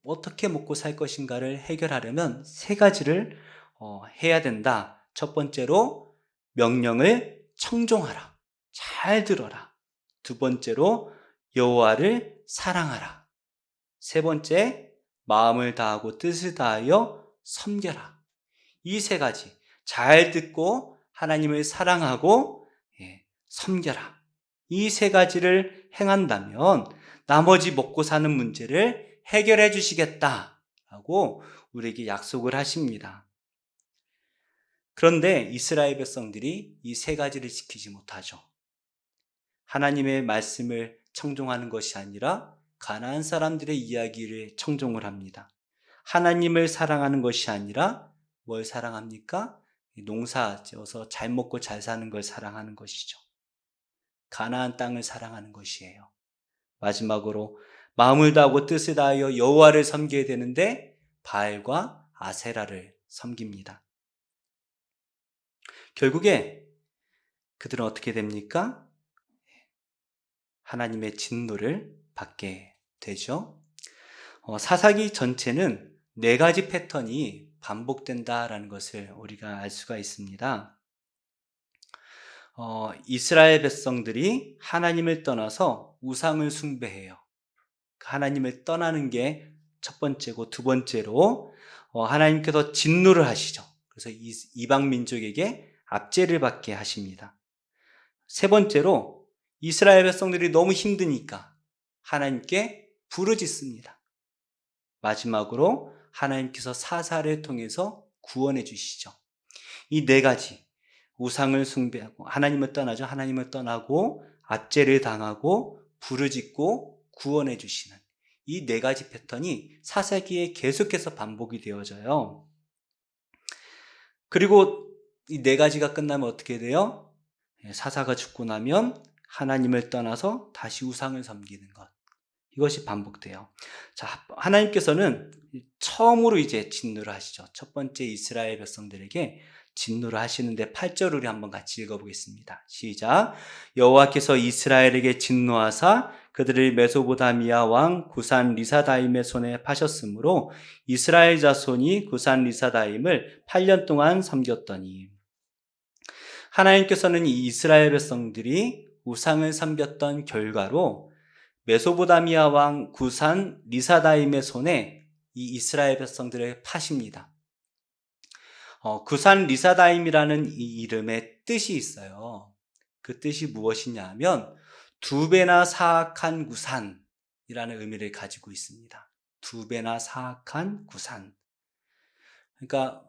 Speaker 1: 어떻게 먹고 살 것인가를 해결하려면 세 가지를 해야 된다. 첫 번째로 명령을 청종하라. 잘 들어라. 두 번째로 여호와를 사랑하라. 세 번째, 마음을 다하고 뜻을 다하여 섬겨라. 이 세 가지 잘 듣고 하나님을 사랑하고 섬겨라. 이 세 가지를 행한다면 나머지 먹고 사는 문제를 해결해 주시겠다라고 우리에게 약속을 하십니다. 그런데 이스라엘 백성들이 이 세 가지를 지키지 못하죠. 하나님의 말씀을 청종하는 것이 아니라 가나안 사람들의 이야기를 청종을 합니다. 하나님을 사랑하는 것이 아니라 뭘 사랑합니까? 농사 지어서 잘 먹고 잘 사는 걸 사랑하는 것이죠. 가나안 땅을 사랑하는 것이에요. 마지막으로 마음을 다하고 뜻을 다하여 여호와를 섬겨야 되는데 바알과 아세라를 섬깁니다. 결국에 그들은 어떻게 됩니까? 하나님의 진노를 받게 되죠. 사사기 전체는 네 가지 패턴이 반복된다라는 것을 우리가 알 수가 있습니다. 이스라엘 백성들이 하나님을 떠나서 우상을 숭배해요. 하나님을 떠나는 게 첫 번째고, 두 번째로 하나님께서 진노를 하시죠. 그래서 이방 민족에게 압제를 받게 하십니다. 세 번째로 이스라엘 백성들이 너무 힘드니까 하나님께 부르짖습니다. 마지막으로 하나님께서 사사를 통해서 구원해 주시죠. 이 네 가지, 우상을 숭배하고 하나님을 떠나죠. 하나님을 떠나고 압제를 당하고 부르짖고 구원해 주시는 이 네 가지 패턴이 사사기에 계속해서 반복이 되어져요. 그리고 이 네 가지가 끝나면 어떻게 돼요? 사사가 죽고 나면 하나님을 떠나서 다시 우상을 섬기는 것. 이것이 반복돼요. 자, 하나님께서는 처음으로 이제 진노를 하시죠. 첫 번째 이스라엘 백성들에게 진노를 하시는데 8절 우리 한번 같이 읽어보겠습니다. 시작. 여호와께서 이스라엘에게 진노하사 그들을 메소보다미아 왕 구산 리사다임의 손에 파셨으므로 이스라엘 자손이 구산 리사다임을 8년 동안 섬겼더니. 하나님께서는 이 이스라엘 백성들이 우상을 섬겼던 결과로 메소보다미아 왕 구산 리사다임의 손에 이 이스라엘 백성들을 파십니다. 구산 리사다임이라는 이 이름의 뜻이 있어요. 그 뜻이 무엇이냐 하면 두 배나 사악한 구산이라는 의미를 가지고 있습니다. 두 배나 사악한 구산. 그러니까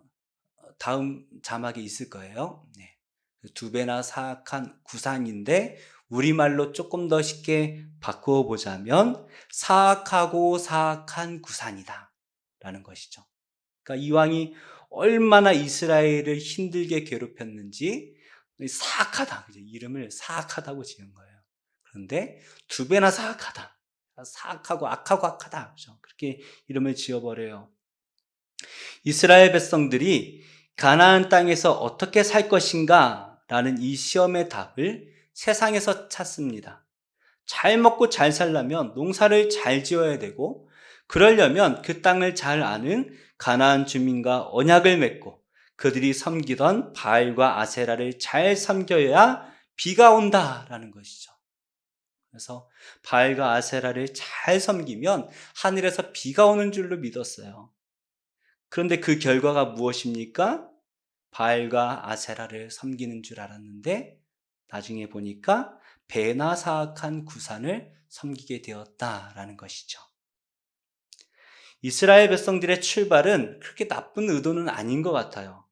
Speaker 1: 다음 자막에 있을 거예요. 네. 두 배나 사악한 구산인데 우리말로 조금 더 쉽게 바꾸어 보자면 사악하고 사악한 구산이다 라는 것이죠. 그러니까 이 왕이 얼마나 이스라엘을 힘들게 괴롭혔는지 사악하다, 이름을 사악하다고 지은 거예요. 그런데 두 배나 사악하다, 사악하고 악하고 악하다, 그렇죠? 그렇게 이름을 지어버려요. 이스라엘 백성들이 가나안 땅에서 어떻게 살 것인가 라는 이 시험의 답을 세상에서 찾습니다. 잘 먹고 잘 살려면 농사를 잘 지어야 되고, 그러려면 그 땅을 잘 아는 가나안 주민과 언약을 맺고 그들이 섬기던 바알과 아세라를 잘 섬겨야 비가 온다라는 것이죠. 그래서 바알과 아세라를 잘 섬기면 하늘에서 비가 오는 줄로 믿었어요. 그런데 그 결과가 무엇입니까? 바알과 아세라를 섬기는 줄 알았는데 나중에 보니까 배나 사악한 구산을 섬기게 되었다라는 것이죠. 이스라엘 백성들의 출발은 그렇게 나쁜 의도는 아닌 것 같아요.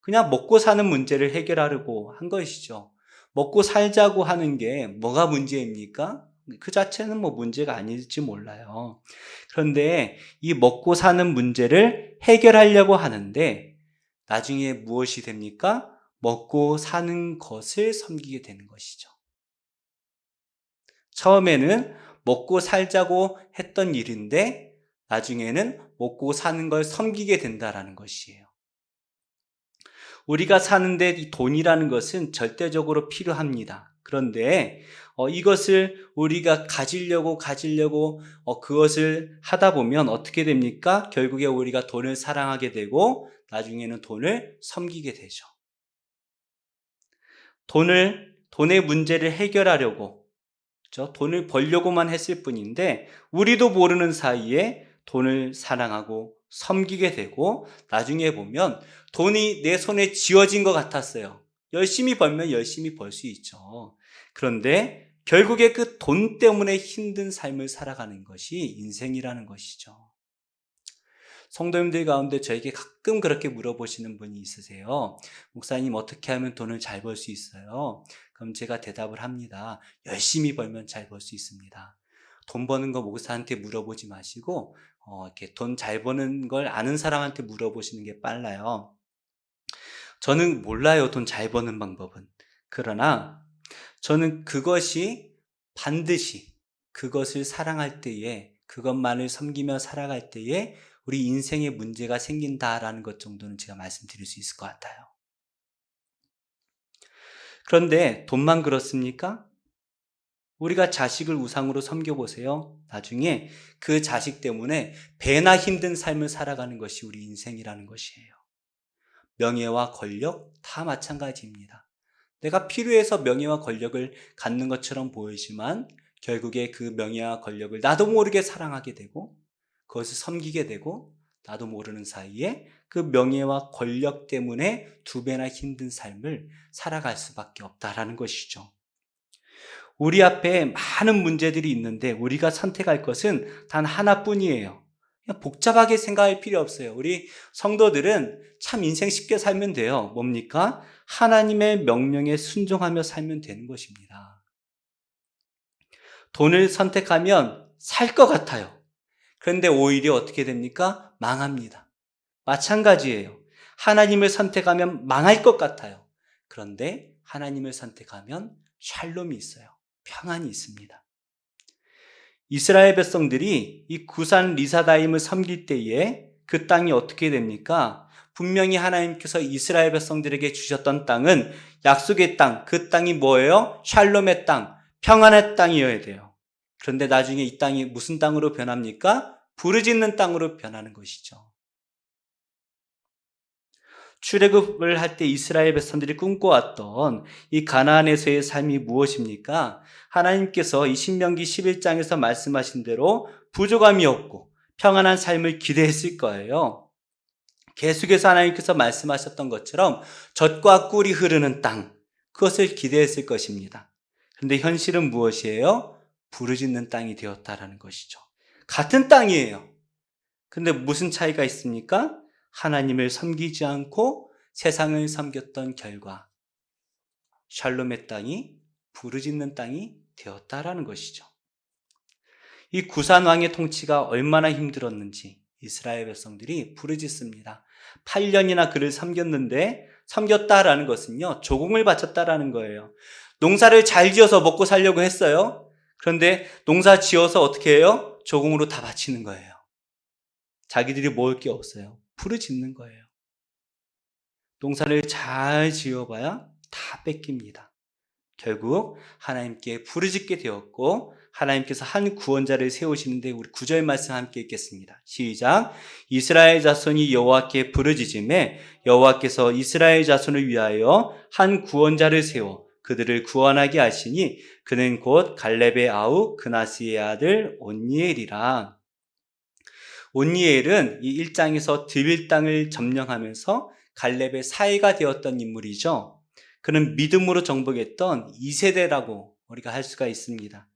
Speaker 1: 그냥 먹고 사는 문제를 해결하려고 한 것이죠. 먹고 살자고 하는 게 뭐가 문제입니까? 그 자체는 뭐 문제가 아닐지 몰라요. 그런데 이 먹고 사는 문제를 해결하려고 하는데 나중에 무엇이 됩니까? 먹고 사는 것을 섬기게 되는 것이죠. 처음에는 먹고 살자고 했던 일인데 나중에는 먹고 사는 걸 섬기게 된다라는 것이에요. 우리가 사는데 이 돈이라는 것은 절대적으로 필요합니다. 그런데 이것을 우리가 가지려고 그것을 하다 보면 어떻게 됩니까? 결국에 우리가 돈을 사랑하게 되고 나중에는 돈을 섬기게 되죠. 돈의 문제를 해결하려고, 그렇죠? 돈을 벌려고만 했을 뿐인데 우리도 모르는 사이에 돈을 사랑하고 섬기게 되고 나중에 보면 돈이 내 손에 쥐어진 것 같았어요. 열심히 벌면 열심히 벌 수 있죠. 그런데 결국에 그 돈 때문에 힘든 삶을 살아가는 것이 인생이라는 것이죠. 성도님들 가운데 저에게 가끔 그렇게 물어보시는 분이 있으세요. 목사님, 어떻게 하면 돈을 잘 벌 수 있어요? 그럼 제가 대답을 합니다. 열심히 벌면 잘 벌 수 있습니다. 돈 버는 거 목사한테 물어보지 마시고 이렇게 돈 잘 버는 걸 아는 사람한테 물어보시는 게 빨라요. 저는 몰라요, 돈 잘 버는 방법은. 그러나 저는 그것이 반드시 그것을 사랑할 때에, 그것만을 섬기며 살아갈 때에 우리 인생에 문제가 생긴다라는 것 정도는 제가 말씀드릴 수 있을 것 같아요. 그런데 돈만 그렇습니까? 우리가 자식을 우상으로 섬겨보세요. 나중에 그 자식 때문에 배나 힘든 삶을 살아가는 것이 우리 인생이라는 것이에요. 명예와 권력 다 마찬가지입니다. 내가 필요해서 명예와 권력을 갖는 것처럼 보이지만 결국에 그 명예와 권력을 나도 모르게 사랑하게 되고 그것을 섬기게 되고 나도 모르는 사이에 그 명예와 권력 때문에 두 배나 힘든 삶을 살아갈 수밖에 없다라는 것이죠. 우리 앞에 많은 문제들이 있는데 우리가 선택할 것은 단 하나뿐이에요. 그냥 복잡하게 생각할 필요 없어요. 우리 성도들은 참 인생 쉽게 살면 돼요. 뭡니까? 하나님의 명령에 순종하며 살면 되는 것입니다. 돈을 선택하면 살 것 같아요. 그런데 오히려 어떻게 됩니까? 망합니다. 마찬가지예요. 하나님을 선택하면 망할 것 같아요. 그런데 하나님을 선택하면 샬롬이 있어요. 평안이 있습니다. 이스라엘 백성들이 이 구산 리사다임을 섬길 때에 그 땅이 어떻게 됩니까? 분명히 하나님께서 이스라엘 백성들에게 주셨던 땅은 약속의 땅, 그 땅이 뭐예요? 샬롬의 땅, 평안의 땅이어야 돼요. 그런데 나중에 이 땅이 무슨 땅으로 변합니까? 부르짖는 땅으로 변하는 것이죠. 출애굽을 할 때 이스라엘 백성들이 꿈꿔왔던 이 가나안에서의 삶이 무엇입니까? 하나님께서 이 신명기 11장에서 말씀하신 대로 부족함이 없고 평안한 삶을 기대했을 거예요. 계속해서 하나님께서 말씀하셨던 것처럼 젖과 꿀이 흐르는 땅, 그것을 기대했을 것입니다. 그런데 현실은 무엇이에요? 부르짖는 땅이 되었다라는 것이죠. 같은 땅이에요. 그런데 무슨 차이가 있습니까? 하나님을 섬기지 않고 세상을 섬겼던 결과 샬롬의 땅이 부르짖는 땅이 되었다라는 것이죠. 이 구산 왕의 통치가 얼마나 힘들었는지 이스라엘 백성들이 부르짖습니다. 8년이나 그를 섬겼는데, 섬겼다라는 것은요, 조공을 바쳤다라는 거예요. 농사를 잘 지어서 먹고 살려고 했어요. 그런데 농사 지어서 어떻게 해요? 조공으로 다 바치는 거예요. 자기들이 먹을 게 없어요. 부르짖는 거예요. 농사를 잘 지어봐야 다 뺏깁니다. 결국 하나님께 부르짖게 되었고 하나님께서 한 구원자를 세우시는데 우리 9절 말씀 함께 읽겠습니다. 시작. 이스라엘 자손이 여호와께 부르짖음에 여호와께서 이스라엘 자손을 위하여 한 구원자를 세워 그들을 구원하게 하시니 그는 곧 갈렙의 아우 그나스의 아들 온니엘이라. 온니엘은 이 1장에서 드빌 땅을 점령하면서 갈렙의 사이가 되었던 인물이죠. 그는 믿음으로 정복했던 2세대라고 우리가 할 수가 있습니다.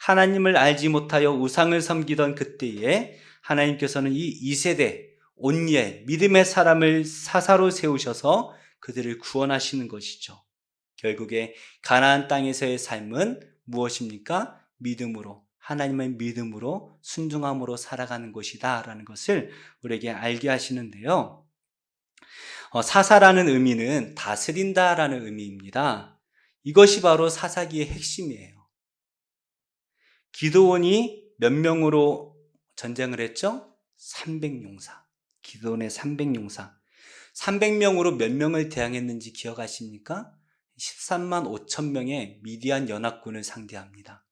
Speaker 1: 하나님을 알지 못하여 우상을 섬기던 그때에 하나님께서는 이 2세대 온니엘 믿음의 사람을 사사로 세우셔서 그들을 구원하시는 것이죠. 결국에 가나안 땅에서의 삶은 무엇입니까? 믿음으로, 하나님의 믿음으로 순종함으로 살아가는 것이다 라는 것을 우리에게 알게 하시는데요. 사사라는 의미는 다스린다 라는 의미입니다. 이것이 바로 사사기의 핵심이에요. 기드온이 몇 명으로 전쟁을 했죠? 300용사. 기드온의 300용사. 300명으로 몇 명을 대항했는지 기억하십니까? 13만 5천 명의 미디안 연합군을 상대합니다.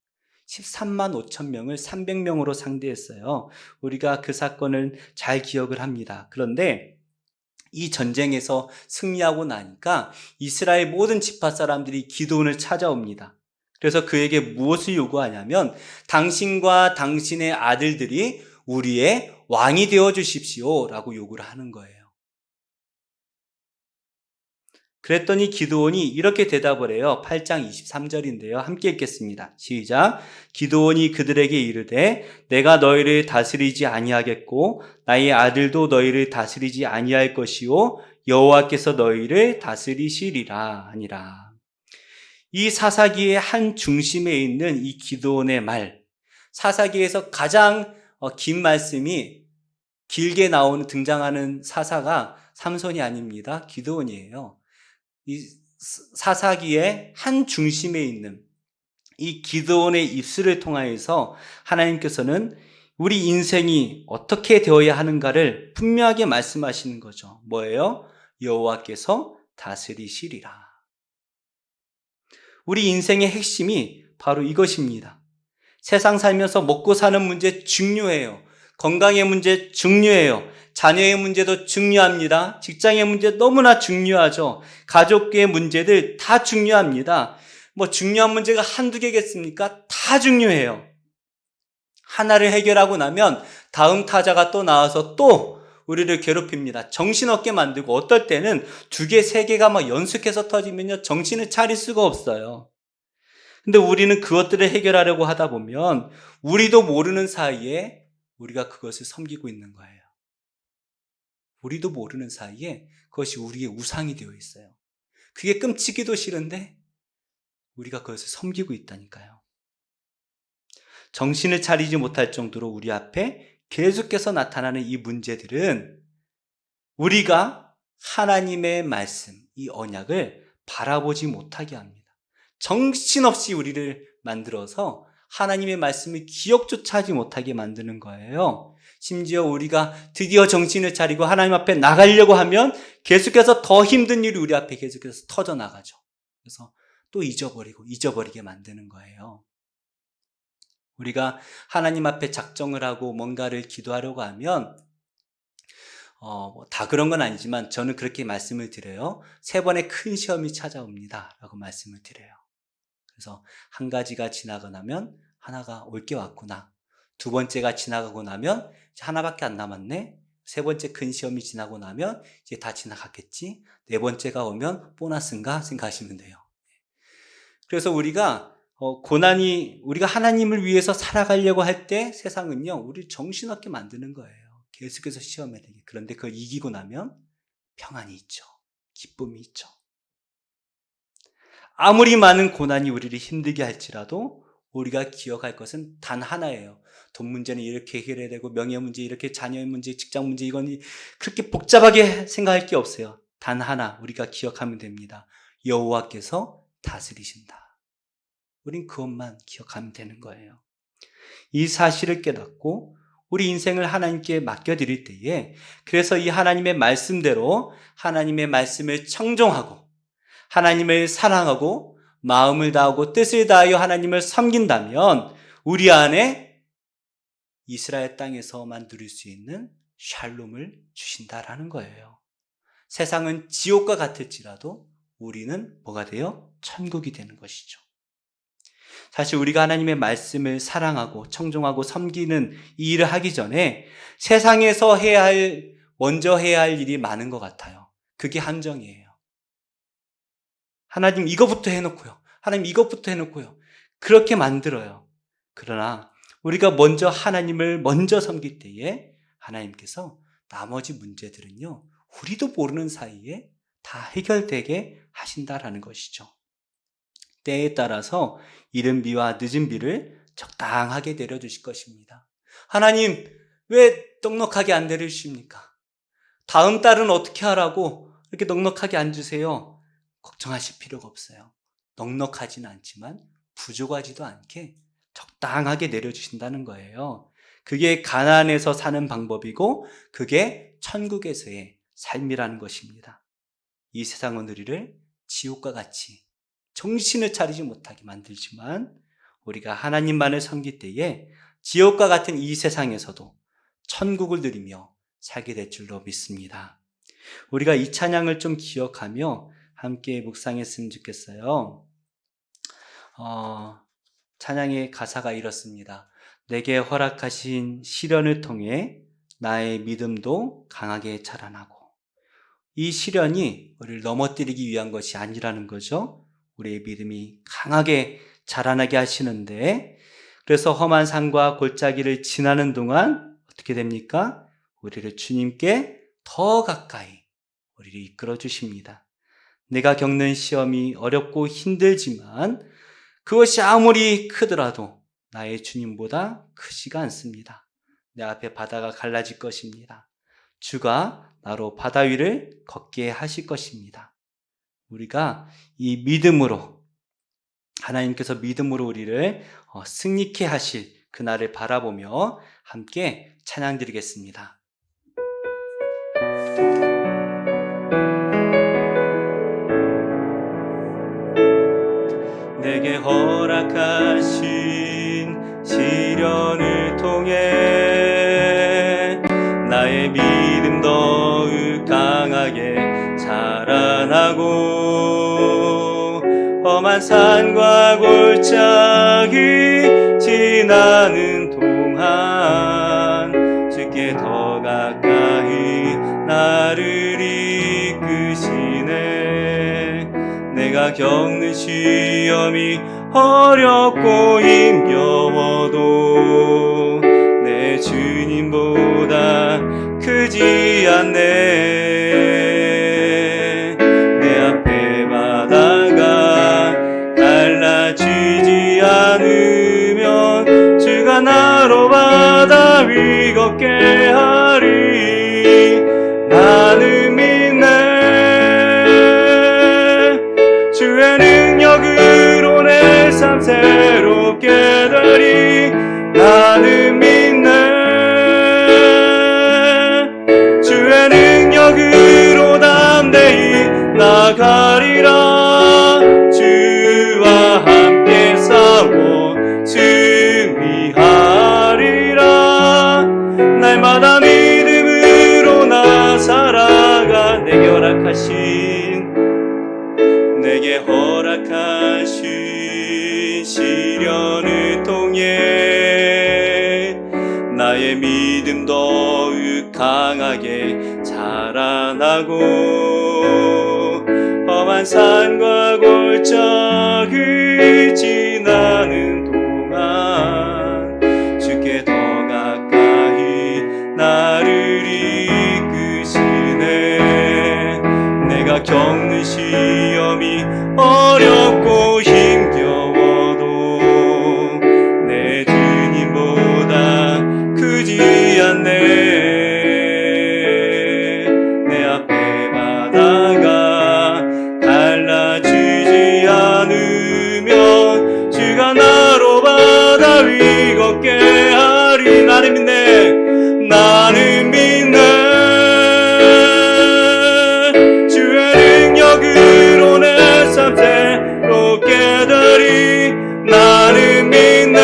Speaker 1: 13만 5천 명을 300명으로 상대했어요. 우리가 그 사건을 잘 기억을 합니다. 그런데 이 전쟁에서 승리하고 나니까 이스라엘 모든 지파 사람들이 기드온을 찾아옵니다. 그래서 그에게 무엇을 요구하냐면 당신과 당신의 아들들이 우리의 왕이 되어 주십시오 라고 요구를 하는 거예요. 그랬더니 기드온이 이렇게 대답을 해요. 8장 23절인데요. 함께 읽겠습니다. 시작. 기드온이 그들에게 이르되 내가 너희를 다스리지 아니하겠고 나의 아들도 너희를 다스리지 아니할 것이요 여호와께서 너희를 다스리시리라 하니라. 이 사사기의 한 중심에 있는 이 기드온의 말, 사사기에서 가장 긴 말씀이 길게 등장하는 사사가 삼손이 아닙니다. 기드온이에요. 이 사사기의 한 중심에 있는 이 기드온의 입술을 통하여서 하나님께서는 우리 인생이 어떻게 되어야 하는가를 분명하게 말씀하시는 거죠. 뭐예요? 여호와께서 다스리시리라. 우리 인생의 핵심이 바로 이것입니다. 세상 살면서 먹고 사는 문제 중요해요. 건강의 문제 중요해요. 자녀의 문제도 중요합니다. 직장의 문제 너무나 중요하죠. 가족의 문제들 다 중요합니다. 중요한 문제가 한두 개겠습니까? 다 중요해요. 하나를 해결하고 나면 다음 타자가 또 나와서 또 우리를 괴롭힙니다. 정신없게 만들고 어떨 때는 2개, 3개가 막 연속해서 터지면요. 정신을 차릴 수가 없어요. 근데 우리는 그것들을 해결하려고 하다 보면 우리도 모르는 사이에 우리가 그것을 섬기고 있는 거예요. 우리도 모르는 사이에 그것이 우리의 우상이 되어 있어요. 그게 끔찍이도 싫은데 우리가 그것을 섬기고 있다니까요. 정신을 차리지 못할 정도로 우리 앞에 계속해서 나타나는 이 문제들은 우리가 하나님의 말씀, 이 언약을 바라보지 못하게 합니다. 정신없이 우리를 만들어서 하나님의 말씀을 기억조차 하지 못하게 만드는 거예요. 심지어 우리가 드디어 정신을 차리고 하나님 앞에 나가려고 하면 계속해서 더 힘든 일이 우리 앞에 계속해서 터져나가죠. 그래서 또 잊어버리게 만드는 거예요. 우리가 하나님 앞에 작정을 하고 뭔가를 기도하려고 하면 다 그런 건 아니지만 저는 그렇게 말씀을 드려요. 3번의 큰 시험이 찾아옵니다 라고 말씀을 드려요. 그래서 한 가지가 지나고 나면 하나가 올 게 왔구나. 2번째가 지나가고 나면 이제 하나밖에 안 남았네. 3번째 큰 시험이 지나고 나면 이제 다 지나갔겠지. 4번째가 오면 보너스인가 생각하시면 돼요. 그래서 우리가 우리가 하나님을 위해서 살아가려고 할 때 세상은요, 우리 정신없게 만드는 거예요. 계속해서 시험에 되게. 그런데 그걸 이기고 나면 평안이 있죠. 기쁨이 있죠. 아무리 많은 고난이 우리를 힘들게 할지라도 우리가 기억할 것은 단 하나예요. 돈 문제는 이렇게 해결해야 되고 명예 문제, 이렇게 자녀의 문제, 직장 문제, 이건 그렇게 복잡하게 생각할 게 없어요. 단 하나 우리가 기억하면 됩니다. 여호와께서 다스리신다. 우린 그것만 기억하면 되는 거예요. 이 사실을 깨닫고 우리 인생을 하나님께 맡겨드릴 때에, 그래서 이 하나님의 말씀대로 하나님의 말씀을 청종하고 하나님을 사랑하고 마음을 다하고 뜻을 다하여 하나님을 섬긴다면 우리 안에 이스라엘 땅에서만 누릴 수 있는 샬롬을 주신다라는 거예요. 세상은 지옥과 같을지라도 우리는 뭐가 돼요? 천국이 되는 것이죠. 사실 우리가 하나님의 말씀을 사랑하고 청종하고 섬기는 이 일을 하기 전에 세상에서 먼저 해야 할 일이 많은 것 같아요. 그게 함정이에요. 하나님 이것부터 해놓고요. 하나님 이것부터 해놓고요. 그렇게 만들어요. 그러나 우리가 하나님을 먼저 섬길 때에 하나님께서 나머지 문제들은요, 우리도 모르는 사이에 다 해결되게 하신다라는 것이죠. 때에 따라서 이른 비와 늦은 비를 적당하게 내려주실 것입니다. 하나님, 왜 넉넉하게 안 내려주십니까? 다음 달은 어떻게 하라고 이렇게 넉넉하게 안 주세요? 걱정하실 필요가 없어요. 넉넉하지는 않지만 부족하지도 않게 적당하게 내려주신다는 거예요. 그게 가난에서 사는 방법이고 그게 천국에서의 삶이라는 것입니다. 이 세상은 우리를 지옥과 같이 정신을 차리지 못하게 만들지만 우리가 하나님만을 섬길 때에 지옥과 같은 이 세상에서도 천국을 누리며 살게 될 줄로 믿습니다. 우리가 이 찬양을 좀 기억하며 함께 묵상했으면 좋겠어요. 찬양의 가사가 이렇습니다. 내게 허락하신 시련을 통해 나의 믿음도 강하게 자라나고. 이 시련이 우리를 넘어뜨리기 위한 것이 아니라는 거죠. 우리의 믿음이 강하게 자라나게 하시는데, 그래서 험한 산과 골짜기를 지나는 동안 어떻게 됩니까? 우리를 주님께 더 가까이 우리를 이끌어 주십니다. 내가 겪는 시험이 어렵고 힘들지만 그것이 아무리 크더라도 나의 주님보다 크지가 않습니다. 내 앞에 바다가 갈라질 것입니다. 주가 나로 바다 위를 걷게 하실 것입니다. 우리가 이 믿음으로, 하나님께서 믿음으로 우리를 승리케 하실 그날을 바라보며 함께 찬양 드리겠습니다. 내게 허락하신 시련을 통해 나의 믿음 더욱 강하게 자라나고 험한 산과 골짜기 지나는 동안 주께 더 가까이 나를 이끄시네. 내가 겪는 시험이 어렵고 힘겨워도 내 주님보다 크지 않네. 내 앞에 바다가 갈라지지 않으면 주가 나로 바다 위 걷게 하리. 나는 믿네. 주의 능력으로 내 삶 새롭게 되리. 나는 믿네. 주의 능력으로 담대히 나가리라. 주와 함께 싸워 승리하리라. 날마다 믿음으로 나 살아가. 내게 허락하신 시련을 통해 나의 믿음 더욱 강하게 자라나고 험한 산과 골짜기 지나는 동안 주께 더 가까이 나를 이끄시네. 내가 겪는 시험이 어렵고 힘겨워도 내 주님보다 크지 않네. 내 앞에 바다가 갈라지지 않으면 주가 나로 바다 위 걷게 하리. 나는 믿네. 나는 믿네. 능력으로 내 삶 새롭게 되리. 나는 믿네.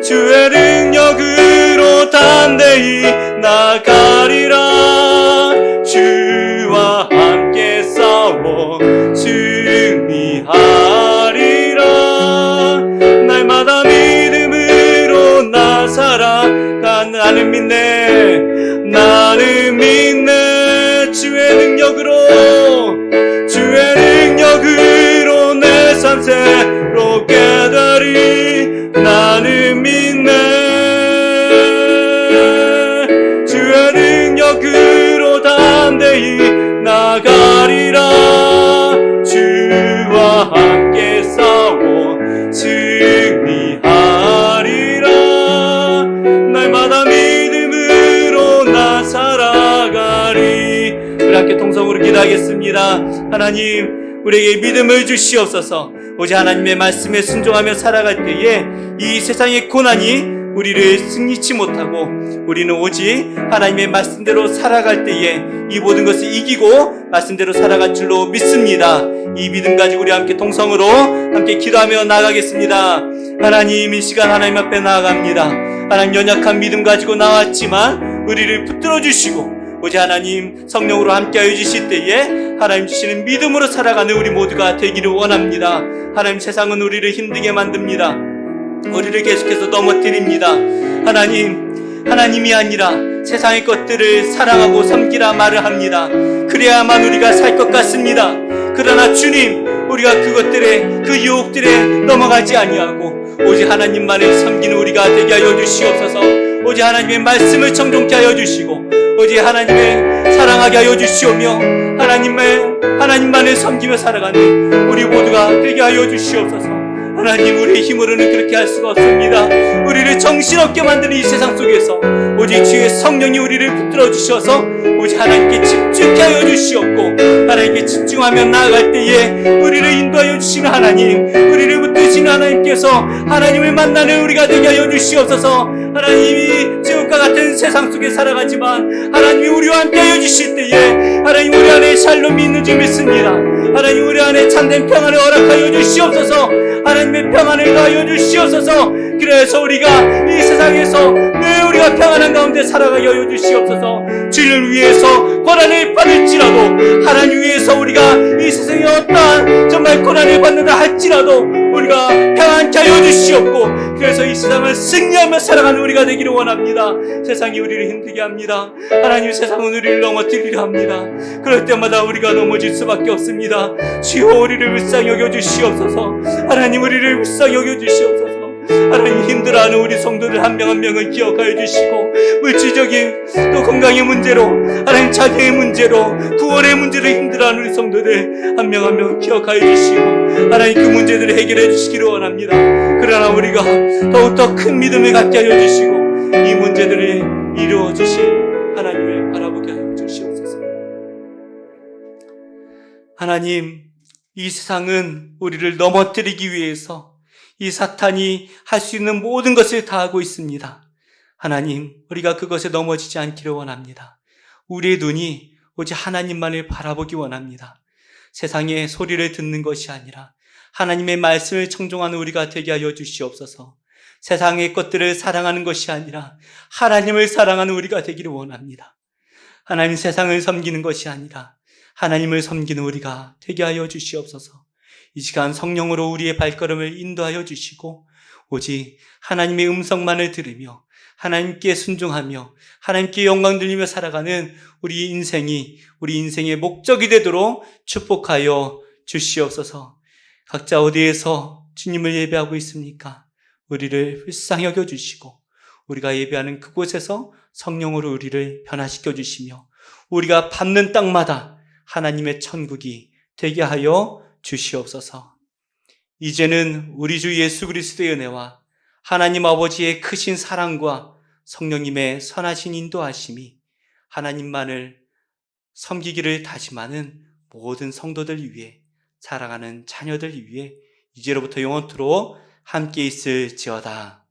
Speaker 1: 주의 능력으로 담대히 나가리라. 주와 함께 싸워 승리하리라. 날마다 믿음으로 나 살아가. 나는 믿네. 나는 믿네. 주의 능력으로 내 삶 새롭게 되리. 나는 믿네. 주의 능력으로 담대히 나가리라. 주와 함께 싸워 함께 동성으로 기도하겠습니다. 하나님, 우리에게 믿음을 주시옵소서. 오직 하나님의 말씀에 순종하며 살아갈 때에 이 세상의 고난이 우리를 승리치 못하고 우리는 오직 하나님의 말씀대로 살아갈 때에 이 모든 것을 이기고 말씀대로 살아갈 줄로 믿습니다. 이 믿음 가지고 우리 함께 동성으로 함께 기도하며 나아가겠습니다. 하나님, 이 시간 하나님 앞에 나아갑니다. 하나님, 연약한 믿음 가지고 나왔지만 우리를 붙들어 주시고 오직 하나님 성령으로 함께하여 주실 때에 하나님 주시는 믿음으로 살아가는 우리 모두가 되기를 원합니다. 하나님, 세상은 우리를 힘들게 만듭니다. 우리를 계속해서 넘어뜨립니다. 하나님이 아니라 세상의 것들을 사랑하고 섬기라 말을 합니다. 그래야만 우리가 살 것 같습니다. 그러나 주님, 우리가 그것들에, 그 유혹들에 넘어가지 아니하고 오직 하나님만을 섬기는 우리가 되게 하여 주시옵소서. 오직 하나님의 말씀을 청종케 하여 주시고 오직 하나님을 사랑하게 하여 주시오며 하나님만을 섬기며 살아가는 우리 모두가 되게 하여 주시옵소서. 하나님, 우리의 힘으로는 그렇게 할 수가 없습니다. 우리를 정신없게 만드는 이 세상 속에서 오직 주의 성령이 우리를 붙들어 주셔서 오직 하나님께 집중케 하여 주시옵고 하나님께 집중하며 나아갈 때에 우리를 인도하여 주시는 하나님, 우리를 붙드시는 하나님께서 하나님을 만나는 우리가 되게 하여 주시옵소서. 하나님이 지옥과 같은 세상 속에 살아가지만 하나님이 우리와 함께 하여 주실 때에 하나님, 우리 안에 샬롬이 있는 줄 믿습니다. 하나님, 우리 안에 참된 평안을 허락하여 주시옵소서. 하나님의 평안을 가하여 주시옵소서. 그래서 우리가 이 세상에서 늘 우리가 평안한 가운데 살아가게 하여 주시옵소서. 주를 위해서 고난을 받을지라도 하나님 위해서 우리가 이 세상에 어떠한 정말 고난을 받는다 할지라도 우리가 평안케 하여 주시옵고 그래서 이 세상을 승리하며 살아가는 우리가 되기를 원합니다. 세상이 우리를 힘들게 합니다. 하나님, 세상은 우리를 넘어뜨리려 합니다. 그럴 때마다 우리가 넘어질 수밖에 없습니다. 주여, 우리를 불쌍히 여겨 주시옵소서. 하나님, 우리를 불쌍히 여겨 주시옵소서. 하나님, 힘들어하는 우리 성도들 한 명 한 명을 기억하여 주시고 물질적인 또 건강의 문제로 하나님 자녀의 문제로 구원의 문제로 힘들어하는 우리 성도들 한 명 한 명 기억하여 주시고 하나님, 그 문제들을 해결해 주시기를 원합니다. 그러나 우리가 더욱더 큰 믿음을 갖게 하여 주시고 이 문제들을 이루어 주실 하나님을 바라보게 하여 주시옵소서. 하나님, 이 세상은 우리를 넘어뜨리기 위해서 이 사탄이 할 수 있는 모든 것을 다 하고 있습니다. 하나님, 우리가 그것에 넘어지지 않기를 원합니다. 우리의 눈이 오직 하나님만을 바라보기 원합니다. 세상의 소리를 듣는 것이 아니라 하나님의 말씀을 청종하는 우리가 되게 하여 주시옵소서. 세상의 것들을 사랑하는 것이 아니라 하나님을 사랑하는 우리가 되기를 원합니다. 하나님, 세상을 섬기는 것이 아니라 하나님을 섬기는 우리가 되게 하여 주시옵소서. 이 시간 성령으로 우리의 발걸음을 인도하여 주시고 오직 하나님의 음성만을 들으며 하나님께 순종하며 하나님께 영광 돌리며 살아가는 우리 인생의 목적이 되도록 축복하여 주시옵소서. 각자 어디에서 주님을 예배하고 있습니까? 우리를 불쌍히 여겨 주시고 우리가 예배하는 그곳에서 성령으로 우리를 변화시켜 주시며 우리가 밟는 땅마다 하나님의 천국이 되게 하여 주시옵소서. 이제는 우리 주 예수 그리스도의 은혜와 하나님 아버지의 크신 사랑과 성령님의 선하신 인도하심이 하나님만을 섬기기를 다짐하는 모든 성도들 위해 사랑하는 자녀들 위해 이제로부터 영원토록 함께 있을지어다.